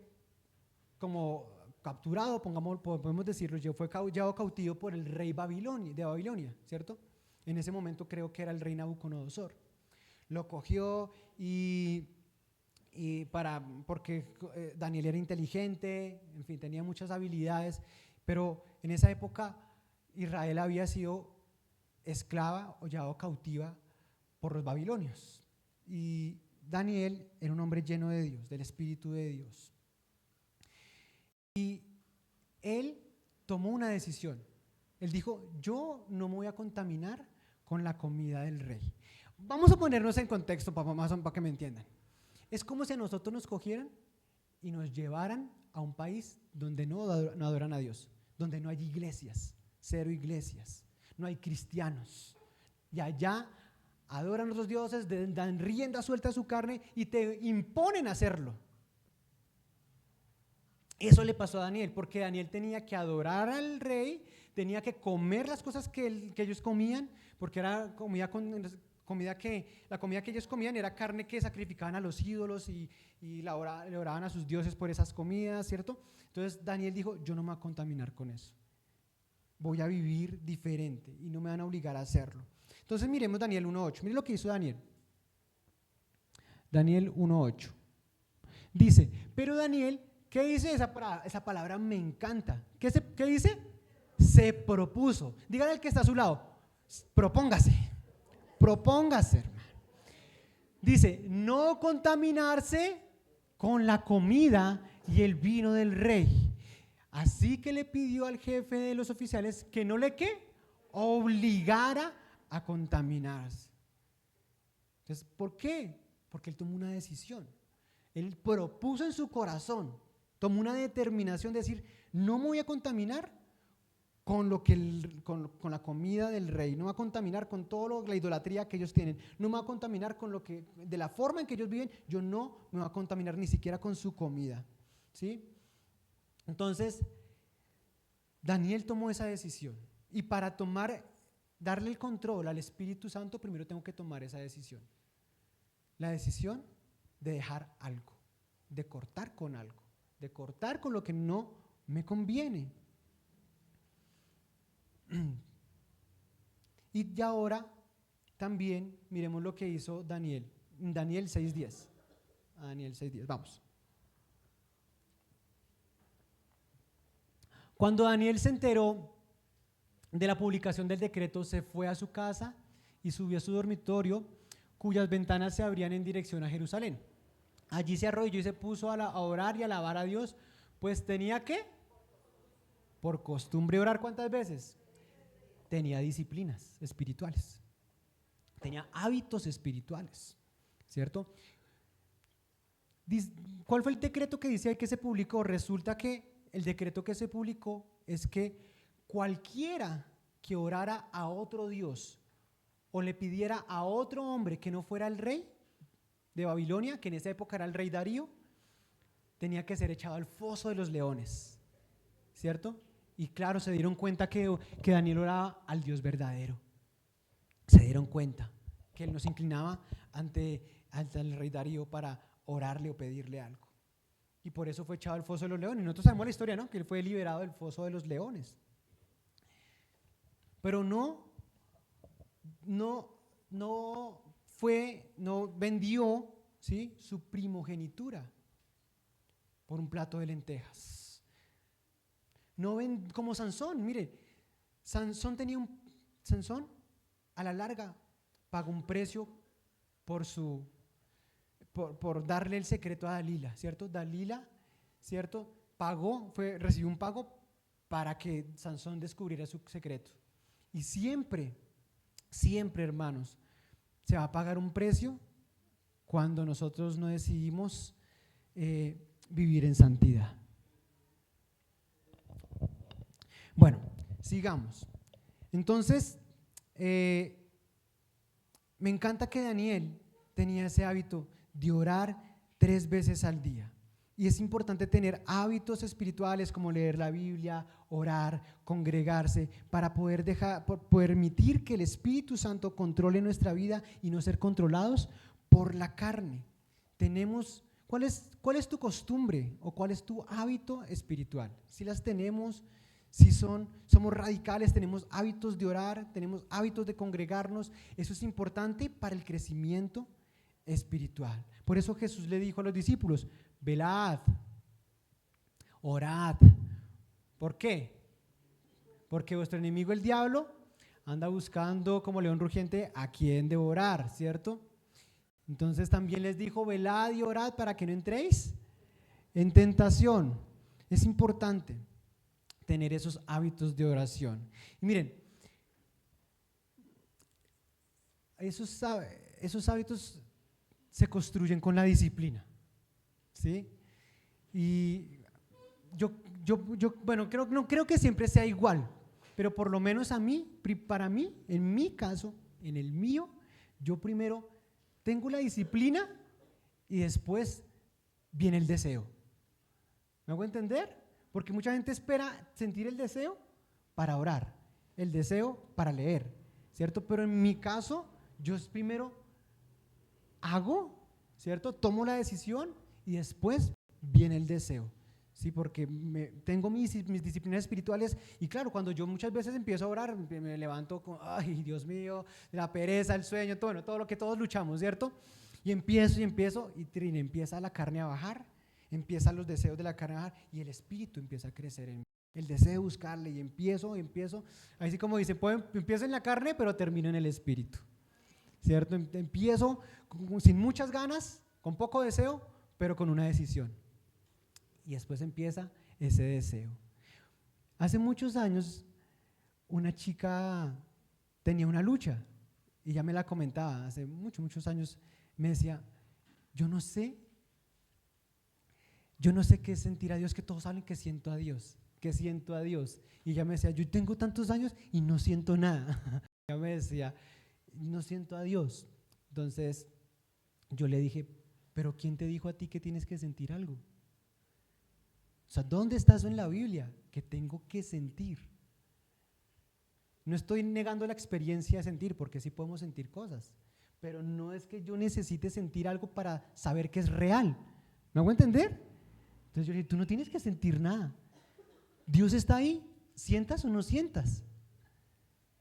como capturado, podemos decirlo, fue llevado cautivo por el rey de Babilonia, ¿cierto? En ese momento creo que era el rey Nabucodonosor. Lo cogió porque Daniel era inteligente, en fin, tenía muchas habilidades, pero en esa época Israel había sido esclava o llevado cautiva por los babilonios. Y Daniel era un hombre lleno de Dios, del Espíritu de Dios. Y él tomó una decisión. Él dijo, yo no me voy a contaminar con la comida del rey. Vamos a ponernos en contexto para que me entiendan. Es como si a nosotros nos cogieran y nos llevaran a un país donde no adoran a Dios, donde no hay iglesias, 0 iglesias, no hay cristianos. Y allá adoran a otros dioses, dan rienda suelta a su carne y te imponen a hacerlo. Eso le pasó a Daniel, porque Daniel tenía que adorar al rey, tenía que comer las cosas que ellos comían, porque era la comida que ellos comían era carne que sacrificaban a los ídolos y le oraban a sus dioses por esas comidas, ¿cierto? Entonces Daniel dijo, yo no me voy a contaminar con eso. voy a vivir diferente y no me van a obligar a hacerlo. Entonces miremos Daniel 1.8. Mire lo que hizo Daniel. Daniel 1.8. Dice, pero Daniel, ¿qué dice esa palabra? Me encanta. ¿Qué dice? Se propuso. Dígale al que está a su lado, propóngase, hermano. Dice, no contaminarse con la comida y el vino del rey. Así que le pidió al jefe de los oficiales que no le obligara a contaminarse. Entonces, ¿por qué? Porque él tomó una decisión. Él propuso en su corazón, tomó una determinación de decir, no me voy a contaminar con con la comida del rey, no me voy a contaminar con toda la idolatría que ellos tienen, no me voy a contaminar con de la forma en que ellos viven, yo no me voy a contaminar ni siquiera con su comida, ¿sí? Entonces, Daniel tomó esa decisión y para darle el control al Espíritu Santo, primero tengo que tomar esa decisión. La decisión de dejar algo, de cortar con algo, de cortar con lo que no me conviene. Y ahora también miremos lo que hizo Daniel, Daniel 6.10. Daniel 6.10, vamos. Cuando Daniel se enteró de la publicación del decreto, se fue a su casa y subió a su dormitorio, cuyas ventanas se abrían en dirección a Jerusalén. Allí se arrodilló y se puso a orar y a alabar a Dios, pues tenía que, por costumbre, orar ¿cuántas veces? Tenía disciplinas espirituales, tenía hábitos espirituales, ¿cierto? ¿Cuál fue el decreto que dice ahí que se publicó? Resulta que el decreto que se publicó es que cualquiera que orara a otro Dios o le pidiera a otro hombre que no fuera el rey de Babilonia, que en esa época era el rey Darío, tenía que ser echado al foso de los leones, ¿cierto? Y claro, se dieron cuenta que Daniel oraba al Dios verdadero. Se dieron cuenta que él no se inclinaba ante el rey Darío para orarle o pedirle algo. Y por eso fue echado al foso de los leones. Nosotros sabemos la historia, ¿no? Que él fue liberado del foso de los leones. Pero no vendió, ¿sí?, su primogenitura por un plato de lentejas. No ven como Sansón, mire, Sansón a la larga pagó un precio por darle el secreto a Dalila, ¿cierto? Dalila, ¿cierto? Recibió un pago para que Sansón descubriera su secreto. Y siempre, hermanos, se va a pagar un precio cuando nosotros no decidimos vivir en santidad. Bueno, sigamos. Entonces, me encanta que Daniel tenía ese hábito de orar 3 veces al día. Y es importante tener hábitos espirituales como leer la Biblia, orar, congregarse, para poder permitir que el Espíritu Santo controle nuestra vida y no ser controlados por la carne. ¿Cuál es tu costumbre o cuál es tu hábito espiritual? Si las tenemos, si somos radicales, tenemos hábitos de orar, tenemos hábitos de congregarnos, eso es importante para el crecimiento espiritual. Por eso Jesús le dijo a los discípulos: velad, orad. ¿Por qué? Porque vuestro enemigo el diablo anda buscando como león rugiente a quien devorar, ¿cierto? Entonces también les dijo: velad y orad para que no entréis en tentación. Es importante tener esos hábitos de oración. Y miren, esos hábitos se construyen con la disciplina, ¿sí? Y bueno, no creo que siempre sea igual, pero por lo menos para mí, en mi caso, en el mío, yo primero tengo la disciplina y después viene el deseo. ¿Me hago entender? Porque mucha gente espera sentir el deseo para orar, el deseo para leer, ¿cierto? Pero en mi caso, yo primero hago, ¿cierto? Tomo la decisión y después viene el deseo, Sí, porque tengo mis disciplinas espirituales y claro, cuando yo muchas veces empiezo a orar, me levanto con, ay, Dios mío, la pereza, el sueño, todo, bueno, todo lo que todos luchamos, ¿cierto? Y empiezo y Trine, empieza la carne a bajar, empiezan los deseos de la carne a bajar y el espíritu empieza a crecer en mí. El deseo de buscarle y empiezo, así como dice, empiezo en la carne, pero termino en el espíritu, ¿cierto? Empiezo sin muchas ganas, con poco deseo, pero con una decisión. Y después empieza ese deseo. Hace muchos años, una chica tenía una lucha, y ya me la comentaba, hace muchos años, me decía, yo no sé qué es sentir a Dios, que todos saben que siento a Dios. Y ella me decía, yo tengo tantos años y no siento nada. Ella me decía, no siento a Dios. Entonces, yo le dije, pero ¿quién te dijo a ti que tienes que sentir algo? O sea, ¿dónde está eso en la Biblia? Que tengo que sentir. No estoy negando la experiencia de sentir, porque sí podemos sentir cosas, pero no es que yo necesite sentir algo para saber que es real. ¿Me hago entender? Entonces yo le dije, tú no tienes que sentir nada. Dios está ahí, sientas o no sientas.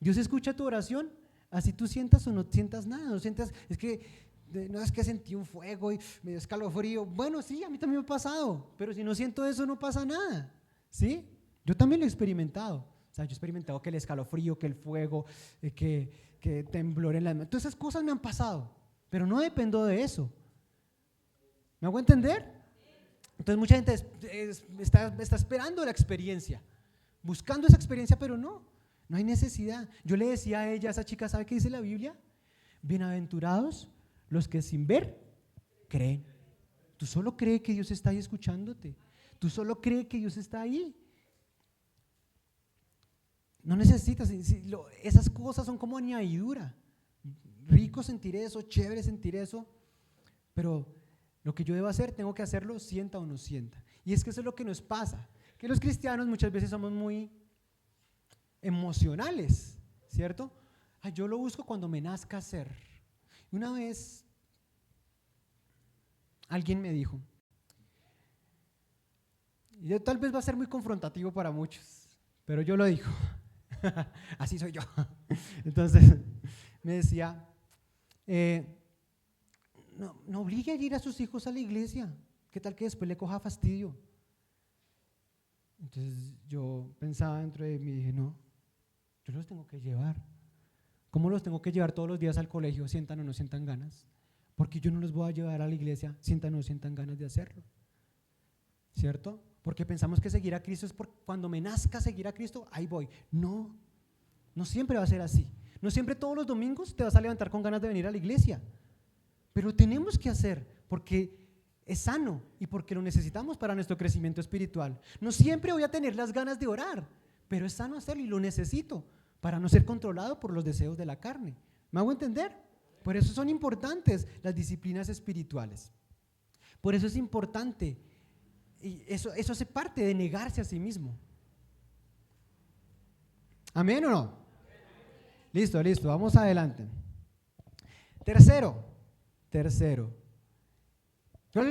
Dios escucha tu oración, así tú sientas o no sientas nada. No sientas, es que sentí un fuego y me dio escalofrío. Bueno, sí, a mí también me ha pasado, pero si no siento eso no pasa nada, ¿sí? Yo también lo he experimentado. O sea, yo he experimentado que el escalofrío, que el fuego, que temblor en las manos. Todas esas cosas me han pasado, pero no dependo de eso. ¿Me hago entender? Entonces mucha gente está esperando la experiencia, buscando esa experiencia, pero no hay necesidad. Yo le decía a ella, a esa chica, ¿sabe qué dice la Biblia? Bienaventurados los que sin ver creen. Tú solo crees que Dios está ahí escuchándote. Tú solo crees que Dios está ahí. No necesitas, esas cosas son como añadidura. Rico sentir eso, chévere sentir eso, pero lo que yo debo hacer, tengo que hacerlo, sienta o no sienta. Y es que eso es lo que nos pasa, que los cristianos muchas veces somos muy emocionales, ¿cierto? Yo lo busco cuando me nazca hacer. Una vez alguien me dijo, y tal vez va a ser muy confrontativo para muchos, pero yo lo digo, así soy yo. Entonces me decía, no obligue a ir a sus hijos a la iglesia, ¿qué tal que después le coja fastidio? Entonces yo pensaba dentro de mí y dije, no, yo los tengo que llevar. ¿Cómo los tengo que llevar todos los días al colegio, sientan o no sientan ganas? Porque yo no los voy a llevar a la iglesia, sientan o no sientan ganas de hacerlo, ¿cierto? Porque pensamos que seguir a Cristo es cuando me nazca seguir a Cristo, ahí voy. No siempre va a ser así. No siempre todos los domingos te vas a levantar con ganas de venir a la iglesia, pero tenemos que hacer porque es sano y porque lo necesitamos para nuestro crecimiento espiritual. No siempre voy a tener las ganas de orar, pero es sano hacerlo y lo necesito para no ser controlado por los deseos de la carne. ¿Me hago entender? Por eso son importantes las disciplinas espirituales. Por eso es importante, y eso hace parte de negarse a sí mismo. ¿Amén o no? Listo, vamos adelante. Tercero.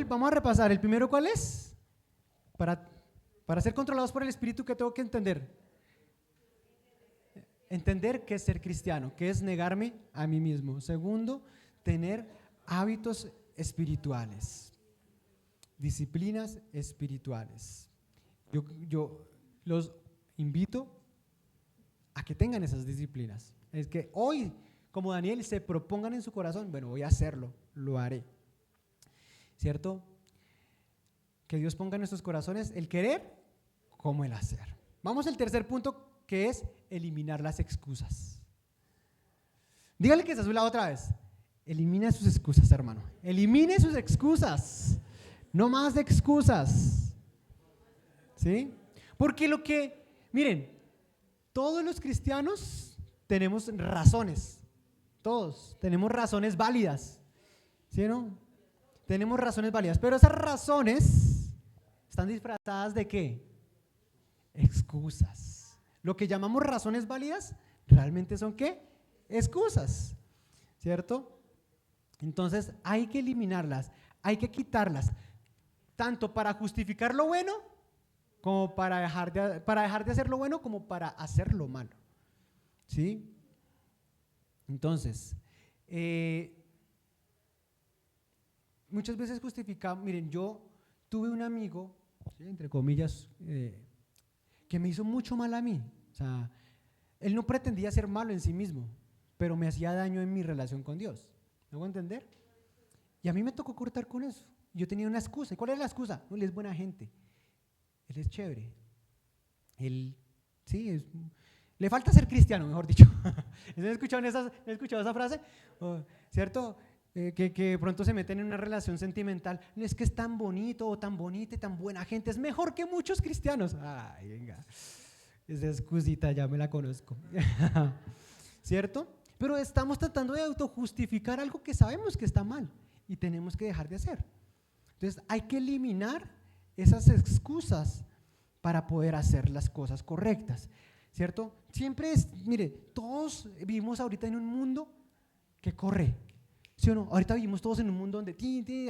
Vamos a repasar. ¿El primero cuál es? Para ser controlados por el Espíritu, ¿qué tengo que entender? Entender qué es ser cristiano, qué es negarme a mí mismo. Segundo, tener hábitos espirituales, disciplinas espirituales. Yo los invito a que tengan esas disciplinas. Es que hoy, como Daniel, se propongan en su corazón, bueno, voy a hacerlo, lo haré. ¿Cierto? Que Dios ponga en nuestros corazones el querer como el hacer. Vamos al tercer punto, que es eliminar las excusas. Dígale que está a su lado otra vez. Elimina sus excusas, hermano. Elimine sus excusas. No más de excusas. ¿Sí? Porque miren, todos los cristianos tenemos razones. Todos tenemos razones válidas. ¿Sí o no? Tenemos razones válidas, pero esas razones están disfrazadas ¿de qué? Excusas. Lo que llamamos razones válidas, realmente son ¿qué? Excusas, ¿cierto? Entonces hay que eliminarlas, hay que quitarlas, tanto para justificar lo bueno como para dejar de hacer lo bueno como para hacer lo malo. ¿Sí? Entonces, muchas veces justificamos, miren, yo tuve un amigo, ¿sí?, entre comillas, que me hizo mucho mal a mí. O sea, él no pretendía ser malo en sí mismo, pero me hacía daño en mi relación con Dios. ¿Me hago entender? Y a mí me tocó cortar con eso. Yo tenía una excusa. ¿Y cuál es la excusa? No, él es buena gente. Él es chévere. Él, sí, le falta ser cristiano, mejor dicho. ¿Han escuchado esa frase? ¿Cierto? Que de pronto se meten en una relación sentimental. No, es que es tan bonito o tan bonita y tan buena gente. Es mejor que muchos cristianos. Ay, venga. Esa excusita ya me la conozco. ¿Cierto? Pero estamos tratando de autojustificar algo que sabemos que está mal y tenemos que dejar de hacer. Entonces hay que eliminar esas excusas para poder hacer las cosas correctas, ¿cierto? Siempre mire, todos vivimos ahorita en un mundo que corre, ¿sí o no? Ahorita vivimos todos en un mundo donde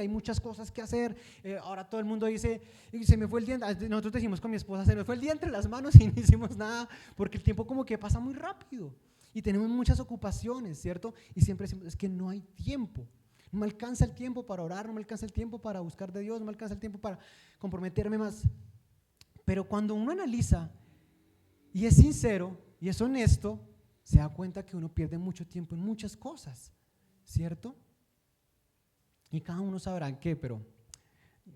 hay muchas cosas que hacer. Ahora todo el mundo dice, se me fue el día, nosotros decimos con mi esposa, se me fue el día entre las manos y no hicimos nada, porque el tiempo como que pasa muy rápido y tenemos muchas ocupaciones, ¿cierto? Y siempre decimos, es que no hay tiempo. No me alcanza el tiempo para orar, no me alcanza el tiempo para buscar de Dios, no me alcanza el tiempo para comprometerme más. Pero cuando uno analiza y es sincero y es honesto, se da cuenta que uno pierde mucho tiempo en muchas cosas, ¿cierto? Y cada uno sabrá en qué, pero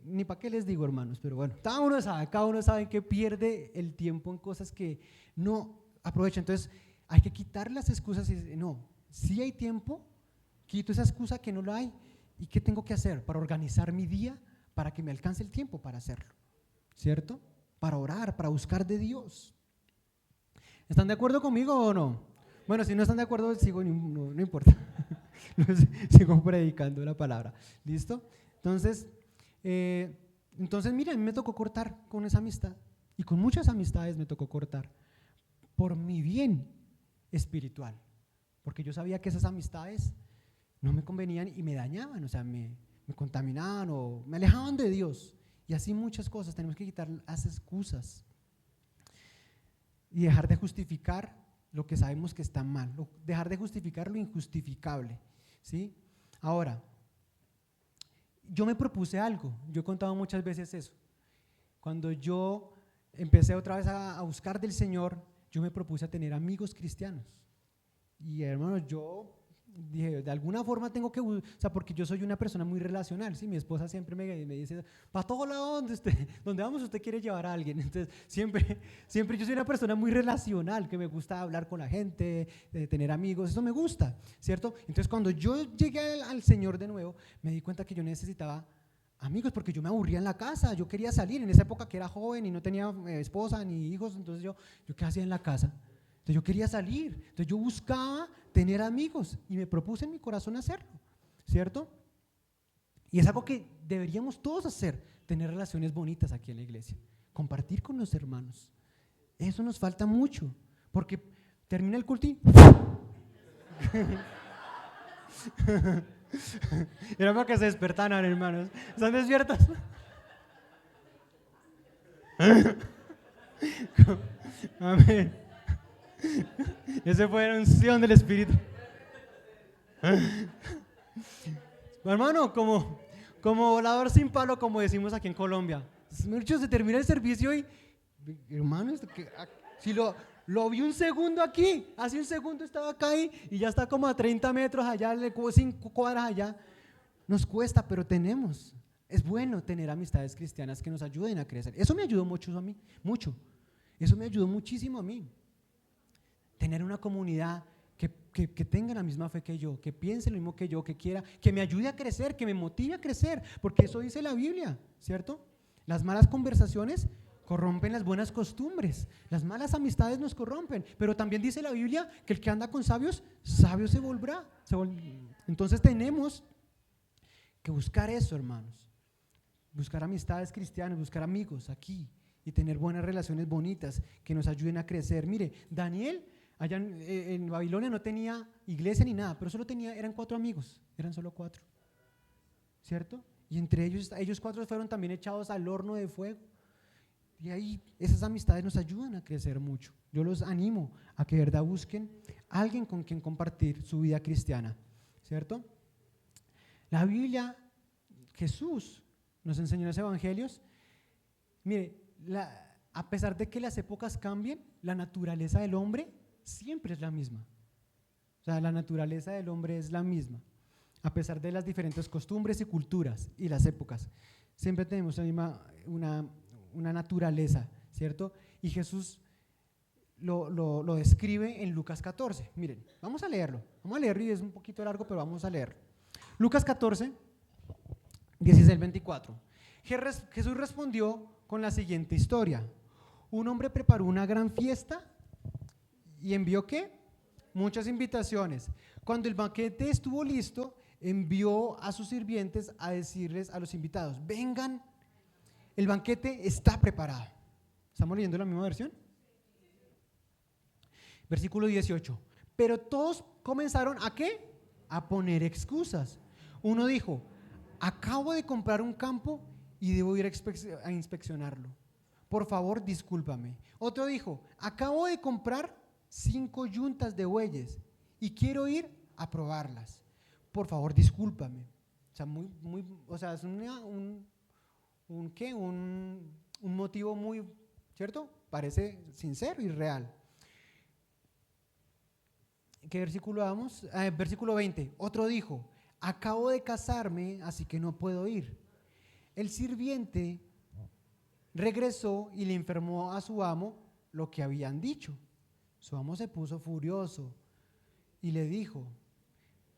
ni para qué les digo, hermanos, pero bueno, cada uno sabe que pierde el tiempo en cosas que no aprovecha. Entonces hay que quitar las excusas y decir, no, si hay tiempo, quito esa excusa que no lo hay. ¿Y qué tengo que hacer para organizar mi día para que me alcance el tiempo para hacerlo? ¿Cierto? Para orar, para buscar de Dios. ¿Están de acuerdo conmigo o no? Bueno, si no están de acuerdo, sigo, no importa. Sigo predicando la palabra. ¿Listo? Entonces, mira, a mí me tocó cortar con esa amistad y con muchas amistades me tocó cortar por mi bien espiritual, porque yo sabía que esas amistades no me convenían y me dañaban, o sea, me contaminaban o me alejaban de Dios. Y así muchas cosas. Tenemos que quitar las excusas y dejar de justificar lo que sabemos que está mal, dejar de justificar lo injustificable, ¿sí? Ahora, yo me propuse algo, yo he contado muchas veces eso. Cuando yo empecé otra vez a buscar del Señor, yo me propuse a tener amigos cristianos. Y hermanos, yo dije, de alguna forma tengo que, o sea, porque yo soy una persona muy relacional, ¿sí? Mi esposa siempre me dice, para todo lado donde vamos usted quiere llevar a alguien. Entonces siempre yo soy una persona muy relacional, que me gusta hablar con la gente, tener amigos, eso me gusta, ¿cierto? Entonces cuando yo llegué al Señor de nuevo, me di cuenta que yo necesitaba amigos, porque yo me aburría en la casa, yo quería salir, en esa época que era joven y no tenía esposa ni hijos, entonces yo ¿qué hacía en la casa? Entonces yo quería salir, entonces yo buscaba tener amigos y me propuse en mi corazón hacerlo, ¿cierto? Y es algo que deberíamos todos hacer, tener relaciones bonitas aquí en la iglesia, compartir con los hermanos. Eso nos falta mucho, porque termina el culto y era para que se despertaran, hermanos. ¿Están despiertos? Amén. Ese fue la unción del Espíritu. Hermano, como volador sin palo, como decimos aquí en Colombia. Muchos se termina el servicio y, hermano, si lo vi un segundo aquí, hace un segundo estaba acá y ya está como a 30 metros allá, 5 cuadras allá. Nos cuesta, pero tenemos. Es bueno tener amistades cristianas que nos ayuden a crecer. Eso me ayudó mucho a mí, mucho. Eso me ayudó muchísimo a mí. Tener una comunidad que tenga la misma fe que yo, que piense lo mismo que yo, que quiera, que me ayude a crecer, que me motive a crecer, porque eso dice la Biblia, ¿cierto? Las malas conversaciones corrompen las buenas costumbres, las malas amistades nos corrompen, pero también dice la Biblia que el que anda con sabios, sabio se volverá. Entonces tenemos que buscar eso, hermanos, buscar amistades cristianas, buscar amigos aquí y tener buenas relaciones bonitas que nos ayuden a crecer. Mire, Daniel allá en Babilonia no tenía iglesia ni nada, pero eran 4 amigos, eran solo 4, ¿cierto? Y entre ellos 4 fueron también echados al horno de fuego. Y ahí esas amistades nos ayudan a crecer mucho. Yo los animo a que de verdad busquen a alguien con quien compartir su vida cristiana, ¿cierto? La Biblia, Jesús nos enseñó en los evangelios. Mire, a pesar de que las épocas cambien, la naturaleza del hombre siempre es la misma. O sea, la naturaleza del hombre es la misma, a pesar de las diferentes costumbres y culturas y las épocas. Siempre tenemos la misma, una naturaleza, ¿cierto? Y Jesús lo describe en Lucas 14. Miren, vamos a leerlo y es un poquito largo, pero vamos a leerlo. Lucas 14, 16 al 24. Jesús respondió con la siguiente historia. Un hombre preparó una gran fiesta y envió ¿qué? Muchas invitaciones. Cuando el banquete estuvo listo, envió a sus sirvientes a decirles a los invitados: vengan, el banquete está preparado. ¿Estamos leyendo la misma versión? Versículo 18. Pero todos comenzaron ¿a qué? A poner excusas. Uno dijo: acabo de comprar un campo y debo ir a inspeccionarlo. Por favor, discúlpame. Otro dijo: acabo de comprar 5 yuntas de bueyes y quiero ir a probarlas. Por favor, discúlpame. O sea, es un motivo muy, ¿cierto? Parece sincero y real. ¿Qué versículo vamos? Versículo 20. Otro dijo: acabo de casarme, así que no puedo ir. El sirviente regresó y le informó a su amo lo que habían dicho. Su amo se puso furioso y le dijo: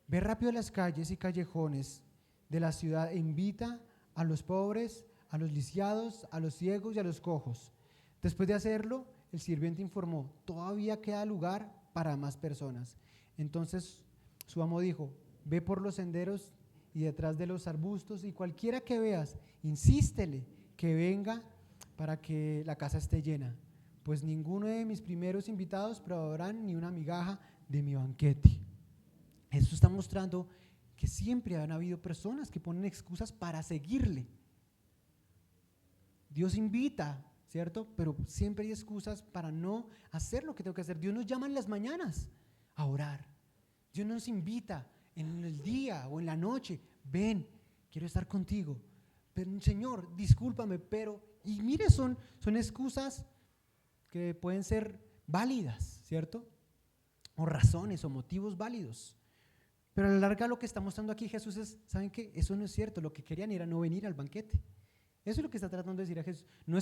ve rápido a las calles y callejones de la ciudad e invita a los pobres, a los lisiados, a los ciegos y a los cojos. Después de hacerlo, el sirviente informó: todavía queda lugar para más personas. Entonces su amo dijo: ve por los senderos y detrás de los arbustos, y cualquiera que veas, insístele que venga para que la casa esté llena, pues ninguno de mis primeros invitados probarán ni una migaja de mi banquete. Esto está mostrando que siempre han habido personas que ponen excusas para seguirle. Dios invita, ¿cierto? Pero siempre hay excusas para no hacer lo que tengo que hacer. Dios nos llama en las mañanas a orar. Dios nos invita en el día o en la noche: ven, quiero estar contigo. Pero Señor, discúlpame, pero… Y mire, son excusas que pueden ser válidas, ¿cierto? O razones o motivos válidos. Pero a la larga lo que está mostrando aquí Jesús es: ¿saben qué? Eso no es cierto. Lo que querían era no venir al banquete. Eso es lo que está tratando de decir a Jesús. No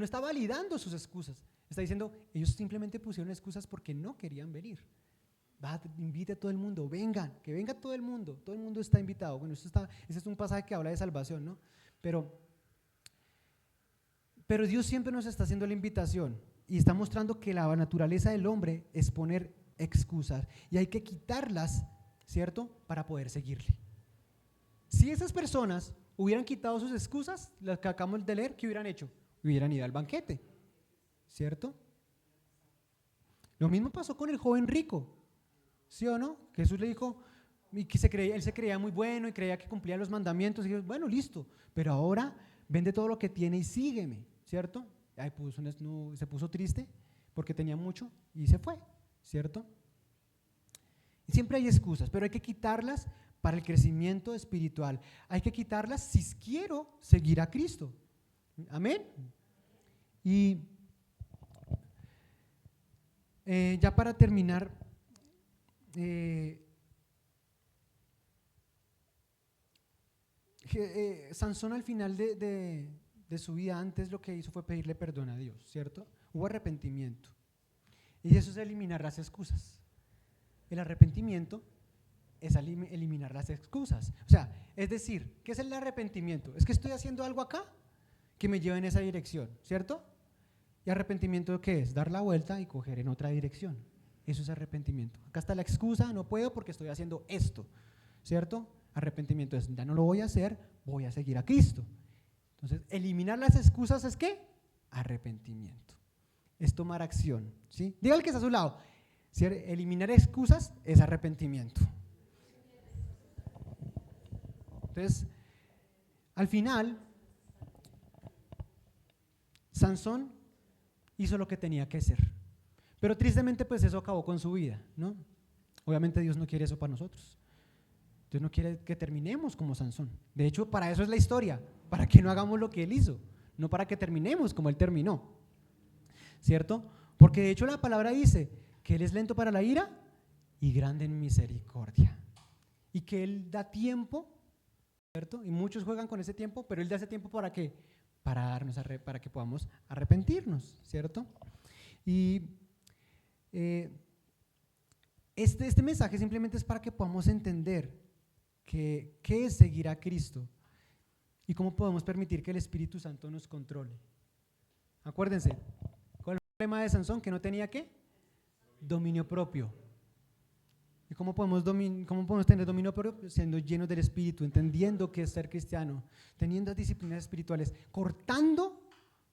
está validando sus excusas. Está diciendo: ellos simplemente pusieron excusas porque no querían venir. Invite a todo el mundo, vengan, que venga todo el mundo está invitado. Bueno, ese es un pasaje que habla de salvación, ¿no? Pero Dios siempre nos está haciendo la invitación y está mostrando que la naturaleza del hombre es poner excusas y hay que quitarlas, ¿cierto? Para poder seguirle. Si esas personas hubieran quitado sus excusas, las que acabamos de leer, ¿qué hubieran hecho? Hubieran ido al banquete, ¿cierto? Lo mismo pasó con el joven rico, ¿sí o no? Jesús le dijo, y que él se creía muy bueno y creía que cumplía los mandamientos, y dijo: bueno, listo, pero ahora vende todo lo que tiene y sígueme, ¿cierto? Ahí se puso triste porque tenía mucho y se fue, ¿cierto? Y siempre hay excusas, pero hay que quitarlas para el crecimiento espiritual. Hay que quitarlas si quiero seguir a Cristo. Amén. Y ya para terminar, Sansón al final de su vida, antes lo que hizo fue pedirle perdón a Dios, ¿cierto? Hubo arrepentimiento. Y eso es eliminar las excusas. El arrepentimiento es eliminar las excusas. O sea, es decir, ¿qué es el arrepentimiento? Es que estoy haciendo algo acá que me lleva en esa dirección, ¿cierto? ¿Y arrepentimiento qué es? Dar la vuelta y coger en otra dirección. Eso es arrepentimiento. Acá está la excusa: no puedo porque estoy haciendo esto, ¿cierto? Arrepentimiento es: ya no lo voy a hacer, voy a seguir a Cristo. Entonces, eliminar las excusas es ¿qué? Arrepentimiento. Es tomar acción, ¿sí? Diga al que está a su lado: si eliminar excusas es arrepentimiento. Entonces, al final, Sansón hizo lo que tenía que hacer. Pero tristemente pues eso acabó con su vida, ¿no? Obviamente Dios no quiere eso para nosotros. Dios no quiere que terminemos como Sansón. De hecho, para eso es la historia, para que no hagamos lo que él hizo, no para que terminemos como él terminó, ¿cierto? Porque de hecho la palabra dice que él es lento para la ira y grande en misericordia. Y que él da tiempo, ¿cierto? Y muchos juegan con ese tiempo, pero él da ese tiempo ¿para qué? Para que podamos arrepentirnos, ¿cierto? Y este mensaje simplemente es para que podamos entender qué es seguir a Cristo y cómo podemos permitir que el Espíritu Santo nos controle. Acuérdense, ¿cuál es el problema de Sansón? Que no tenía ¿qué? Dominio propio. ¿Y cómo podemos tener dominio propio? Siendo llenos del Espíritu, entendiendo qué es ser cristiano, teniendo disciplinas espirituales, cortando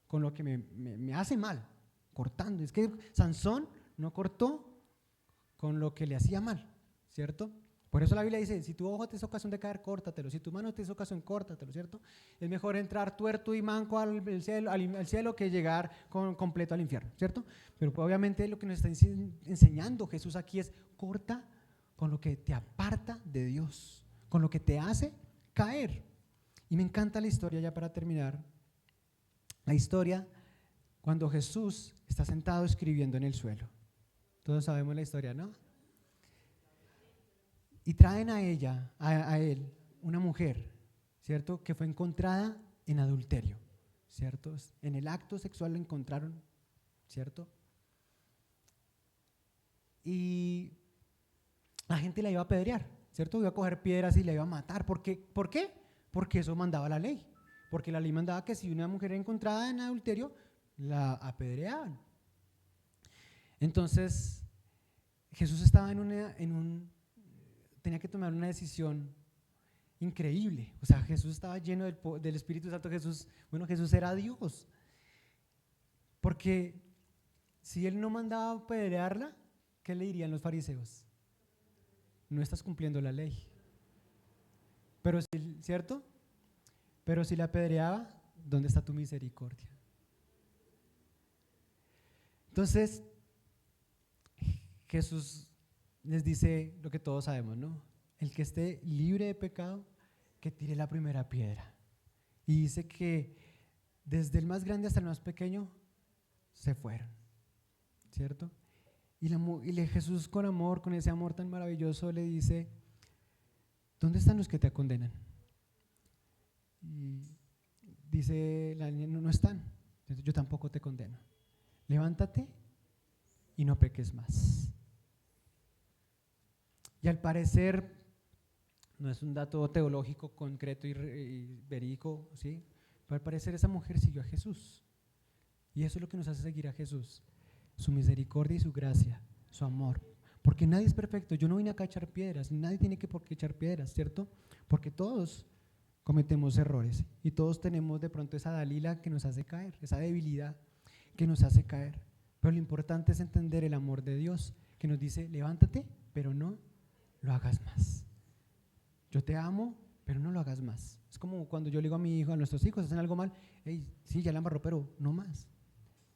con lo que me hace mal, cortando. Es que Sansón no cortó con lo que le hacía mal, ¿cierto? Por eso la Biblia dice, si tu ojo te es ocasión de caer, córtatelo, si tu mano te es ocasión, córtatelo, ¿cierto? Es mejor entrar tuerto y manco al cielo que llegar completo al infierno, ¿cierto? Pero obviamente lo que nos está enseñando Jesús aquí es corta con lo que te aparta de Dios, con lo que te hace caer. Y me encanta la historia, ya para terminar, la historia cuando Jesús está sentado escribiendo en el suelo. Todos sabemos la historia, ¿no? Y traen a él, una mujer, ¿cierto? Que fue encontrada en adulterio, ¿cierto? En el acto sexual lo encontraron, ¿cierto? Y la gente la iba a apedrear, ¿cierto? Iba a coger piedras y la iba a matar. ¿Por qué? Porque eso mandaba la ley. Porque la ley mandaba que si una mujer era encontrada en adulterio, la apedreaban. Entonces, Jesús estaba tenía que tomar una decisión increíble. O sea, Jesús estaba lleno del Espíritu Santo. Jesús era Dios. Porque si él no mandaba a apedrearla, ¿qué le dirían los fariseos? No estás cumpliendo la ley. Pero si, ¿cierto? Pero si la apedreaba, ¿dónde está tu misericordia? Entonces, Jesús les dice lo que todos sabemos, ¿no? El que esté libre de pecado, que tire la primera piedra. Y dice que desde el más grande hasta el más pequeño se fueron, ¿cierto? Y Jesús con amor, con ese amor tan maravilloso, le dice, ¿dónde están los que te condenan? Y dice la niña, no están, entonces, yo tampoco te condeno. Levántate y no peques más. Y al parecer, no es un dato teológico concreto y verídico, ¿sí? Pero al parecer esa mujer siguió a Jesús. Y eso es lo que nos hace seguir a Jesús. Su misericordia y su gracia, su amor. Porque nadie es perfecto. Yo no vine acá a echar piedras, nadie tiene por qué echar piedras, ¿cierto? Porque todos cometemos errores y todos tenemos de pronto esa Dalila que nos hace caer, esa debilidad que nos hace caer. Pero lo importante es entender el amor de Dios que nos dice, levántate, pero no lo hagas más. Yo te amo, pero no lo hagas más. Es como cuando yo le digo a mi hijo, a nuestros hijos, hacen algo mal, hey, sí, ya la embarró, pero no más.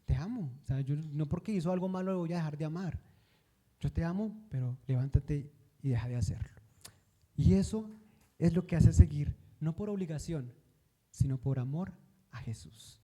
Te amo. O sea, yo no porque hizo algo malo lo voy a dejar de amar. Yo te amo, pero levántate y deja de hacerlo. Y eso es lo que hace seguir, no por obligación, sino por amor a Jesús.